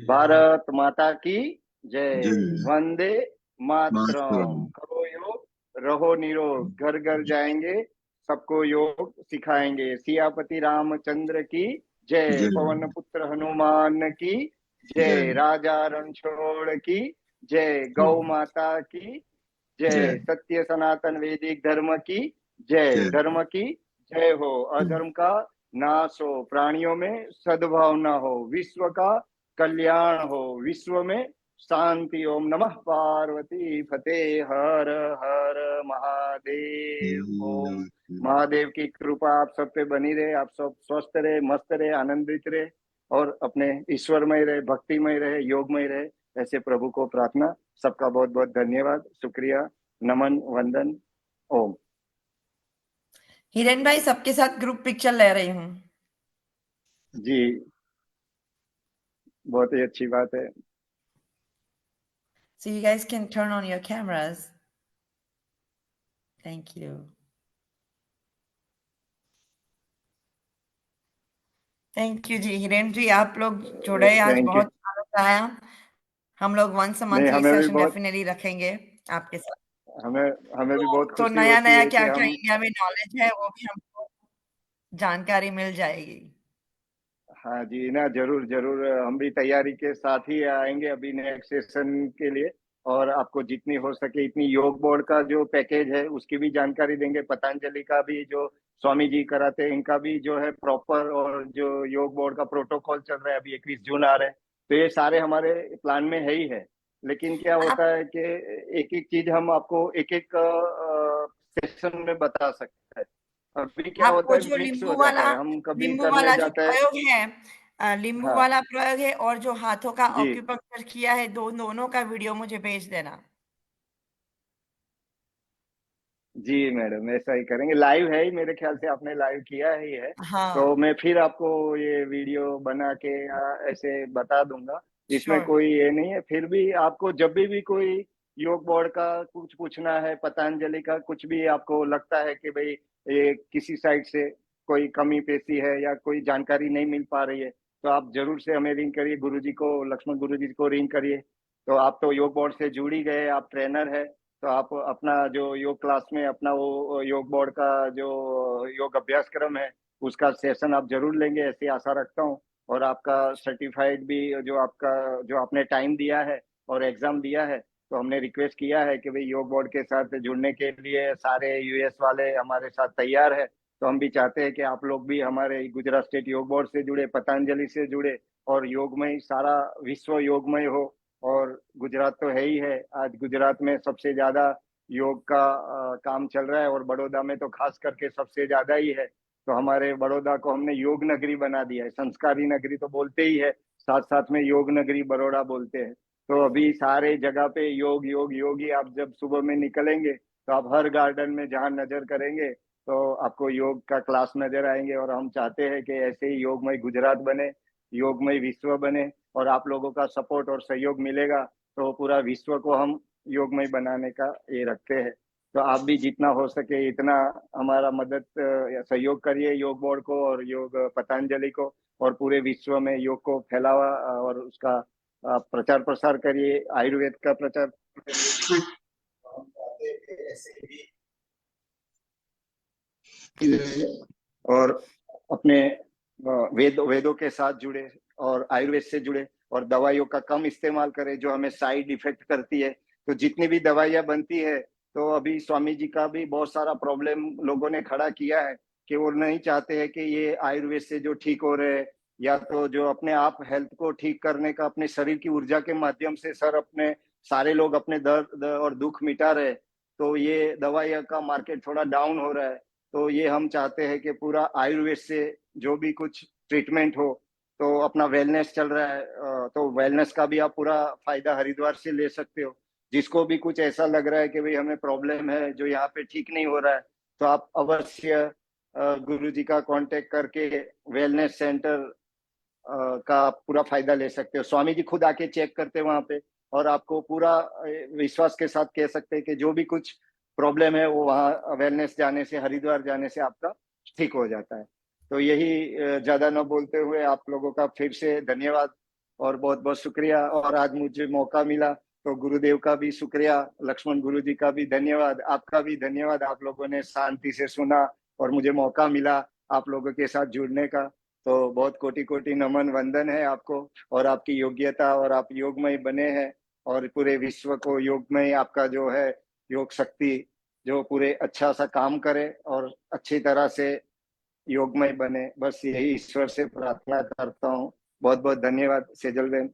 भारत माता की जय। वंदे मातरम। करो योग, रहो निरोग, घर घर जाएंगे, सबको योग सिखाएंगे। सियापति रामचंद्र की जय। पवन पुत्र हनुमान की जय। राजा रणछोड़ की जय। गौ माता की जय। सत्य सनातन वैदिक धर्म की जय। धर्म की जय हो। अधर्म का नाश हो, प्राणियों में सद्भावना हो, विश्व का कल्याण हो, विश्व में शांति। ओम नमः पार्वती फतेह। हर हर महादेव। ओम महादेव की कृपा आप सब पे बनी रहे, आप सब स्वस्थ रहे, मस्त रहे, आनंदित रहे और अपने ईश्वरमय रहे, भक्तिमय रहे, योगमय रहे, ऐसे प्रभु को प्रार्थना। सबका बहुत बहुत धन्यवाद, शुक्रिया, नमन, वंदन, ओम। हिरेन भाई सबके साथ ग्रुप पिक्चर ले रही हूँ। जी, बहुत ही अच्छी बात है। So you guys can turn on your cameras. Thank you. Thank you ji. Hiren ji आप लोग जुड़े, आज थैंक यू। बहुत आनंद आया। हम लोग वंस अ मंथ नहीं, ये हमें भी सेशन बहुत, डेफिनेटली रखेंगे आपके साथ। हमें हमें भी बहुत तो खुशी नया होती नया है कि क्या क्या हम, इंडिया में नॉलेज है वो भी हमको जानकारी मिल जाएगी। हाँ जी ना, जरूर जरूर, हम भी तैयारी के साथ ही आएंगे अभी नेक्स्ट सेशन के लिए। और आपको जितनी हो सके इतनी योग बोर्ड का जो पैकेज है उसकी भी जानकारी देंगे, पतंजलि का भी जो स्वामी जी कराते हैं इनका भी जो है प्रॉपर, और जो योग बोर्ड का प्रोटोकॉल चल रहा है, अभी 21 जून आ रहे हैं, तो ये सारे हमारे प्लान में है ही है। लेकिन क्या आप होता है कि एक एक चीज हम आपको एक एक सेशन में बता सकते हैं। अभी क्या होता आपको है, जो मिक्स हो जाता है, हम कभी लिंबू करने वाला जो जाते हैं। प्रयोग है, लिंबू हाँ वाला प्रयोग है और जो हाथों का जी ऑक्यूपंक्चर किया है, दोनों का वीडियो मुझे भेज देना। जी मैडम, ऐसा ही करेंगे। लाइव है ही, मेरे ख्याल से आपने लाइव किया ही है, तो हाँ मैं फिर आपको ये वीडियो बना के ऐसे बता दूंगा। इसमें श्योर। कोई ये नहीं है। फिर भी आपको जब भी कोई योग बोर्ड का कुछ पूछना है, पतंजलि का कुछ भी आपको लगता है कि भाई ये किसी साइड से कोई कमी पेशी है या कोई जानकारी नहीं मिल पा रही है, तो आप जरूर से हमें रिंग करिए, गुरु जी को, लक्ष्मण गुरु जी को रिंग करिए। तो आप तो योग बोर्ड से जुड़ ही गए, आप ट्रेनर है, तो आप अपना जो योग क्लास में अपना वो योग बोर्ड का जो योग अभ्यास क्रम है उसका सेशन आप जरूर लेंगे, ऐसी आशा रखता हूँ। और आपका सर्टिफाइड भी, जो आपका जो आपने टाइम दिया है और एग्जाम दिया है, तो हमने रिक्वेस्ट किया है कि भाई योग बोर्ड के साथ जुड़ने के लिए सारे यूएस वाले हमारे साथ तैयार है। तो हम भी चाहते हैं कि आप लोग भी हमारे गुजरात स्टेट योग बोर्ड से जुड़े, पतंजलि से जुड़े, और योगमय सारा विश्व योगमय हो। और गुजरात तो है ही है, आज गुजरात में सबसे ज्यादा योग का काम चल रहा है, और बड़ौदा में तो खास करके सबसे ज्यादा ही है। तो हमारे बड़ौदा को हमने योग नगरी बना दिया है। संस्कारी नगरी तो बोलते ही है, साथ साथ में योग नगरी बड़ौदा बोलते हैं। तो अभी सारे जगह पे योग योग योग ही। आप जब सुबह में निकलेंगे तो आप हर गार्डन में जहाँ नजर करेंगे तो आपको योग का क्लास नजर आएंगे। और हम चाहते हैं कि ऐसे ही योगमय गुजरात बने, योगमय विश्व बने, और आप लोगों का सपोर्ट और सहयोग मिलेगा तो पूरा विश्व को हम योगमय बनाने का ये रखते हैं। तो आप भी जितना हो सके इतना हमारा मदद सहयोग करिए योग बोर्ड को और योग पतंजलि को, और पूरे विश्व में योग को फैलावा और उसका प्रचार प्रसार करिए, आयुर्वेद का प्रचार करिए। हम चाहते हैं कि ऐसे ही और अपने वेदों के साथ जुड़े और आयुर्वेद से जुड़े और दवाइयों का कम इस्तेमाल करें जो हमें साइड इफेक्ट करती है। तो जितनी भी दवाइयां बनती है, तो अभी स्वामी जी का भी बहुत सारा प्रॉब्लम लोगों ने खड़ा किया है कि वो नहीं चाहते हैं कि ये आयुर्वेद से जो ठीक हो रहे हैं या तो जो अपने आप हेल्थ को ठीक करने का अपने शरीर की ऊर्जा के माध्यम से सर अपने सारे लोग अपने दर्द और दुख मिटा रहे, तो ये दवाइयां का मार्केट थोड़ा डाउन हो रहा है। तो ये हम चाहते हैं कि पूरा आयुर्वेद से जो भी कुछ ट्रीटमेंट हो, तो अपना वेलनेस चल रहा है, तो वेलनेस का भी आप पूरा फायदा हरिद्वार से ले सकते हो। जिसको भी कुछ ऐसा लग रहा है कि भाई हमें प्रॉब्लम है जो यहाँ पे ठीक नहीं हो रहा है, तो आप अवश्य गुरु जी का कांटेक्ट करके वेलनेस सेंटर का पूरा फायदा ले सकते हो। स्वामी जी खुद आके चेक करते हैं वहां पे और आपको पूरा विश्वास के साथ कह सकते हैं कि जो भी कुछ प्रॉब्लम है वो वहाँ वेलनेस जाने से, हरिद्वार जाने से आपका ठीक हो जाता है। तो यही ज्यादा न बोलते हुए आप लोगों का फिर से धन्यवाद और बहुत बहुत शुक्रिया। और आज मुझे मौका मिला तो गुरुदेव का भी शुक्रिया, लक्ष्मण गुरु जी का भी धन्यवाद, आपका भी धन्यवाद। आप लोगों ने शांति से सुना और मुझे मौका मिला आप लोगों के साथ जुड़ने का। तो बहुत कोटि कोटि नमन वंदन है आपको और आपकी योग्यता, और आप योगमय बने हैं और पूरे विश्व को योगमय आपका जो है योग शक्ति जो पूरे अच्छा सा काम करे और अच्छी तरह से योगमय बने, बस यही ईश्वर से प्रार्थना करता हूँ। बहुत बहुत धन्यवाद सेजल बहन,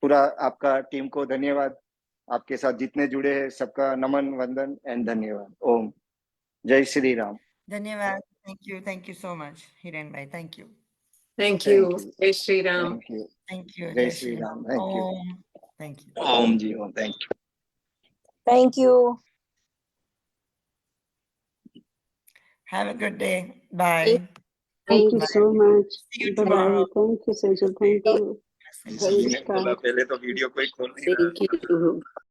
पूरा आपका टीम को धन्यवाद, आपके साथ जितने जुड़े हैं सबका नमन वंदन एंड धन्यवाद। ओम जय श्री राम। धन्यवाद। Thank you so much, Hiren bhai. Thank you. Thank Thank you. you. Jai Shri Ram. Thank you. Thank you. Jai Jai Shri Shri Ram. Ram. Thank you. Om. Thank you. Om ji Om. Thank you. Thank you. Have a good day. Bye. Thank you you. so much. See you Bye bye. tomorrow. Thank you, Sejal. Thank you. Blessings. बोला पहले तो video कोई खोल नहीं रहा Thank you.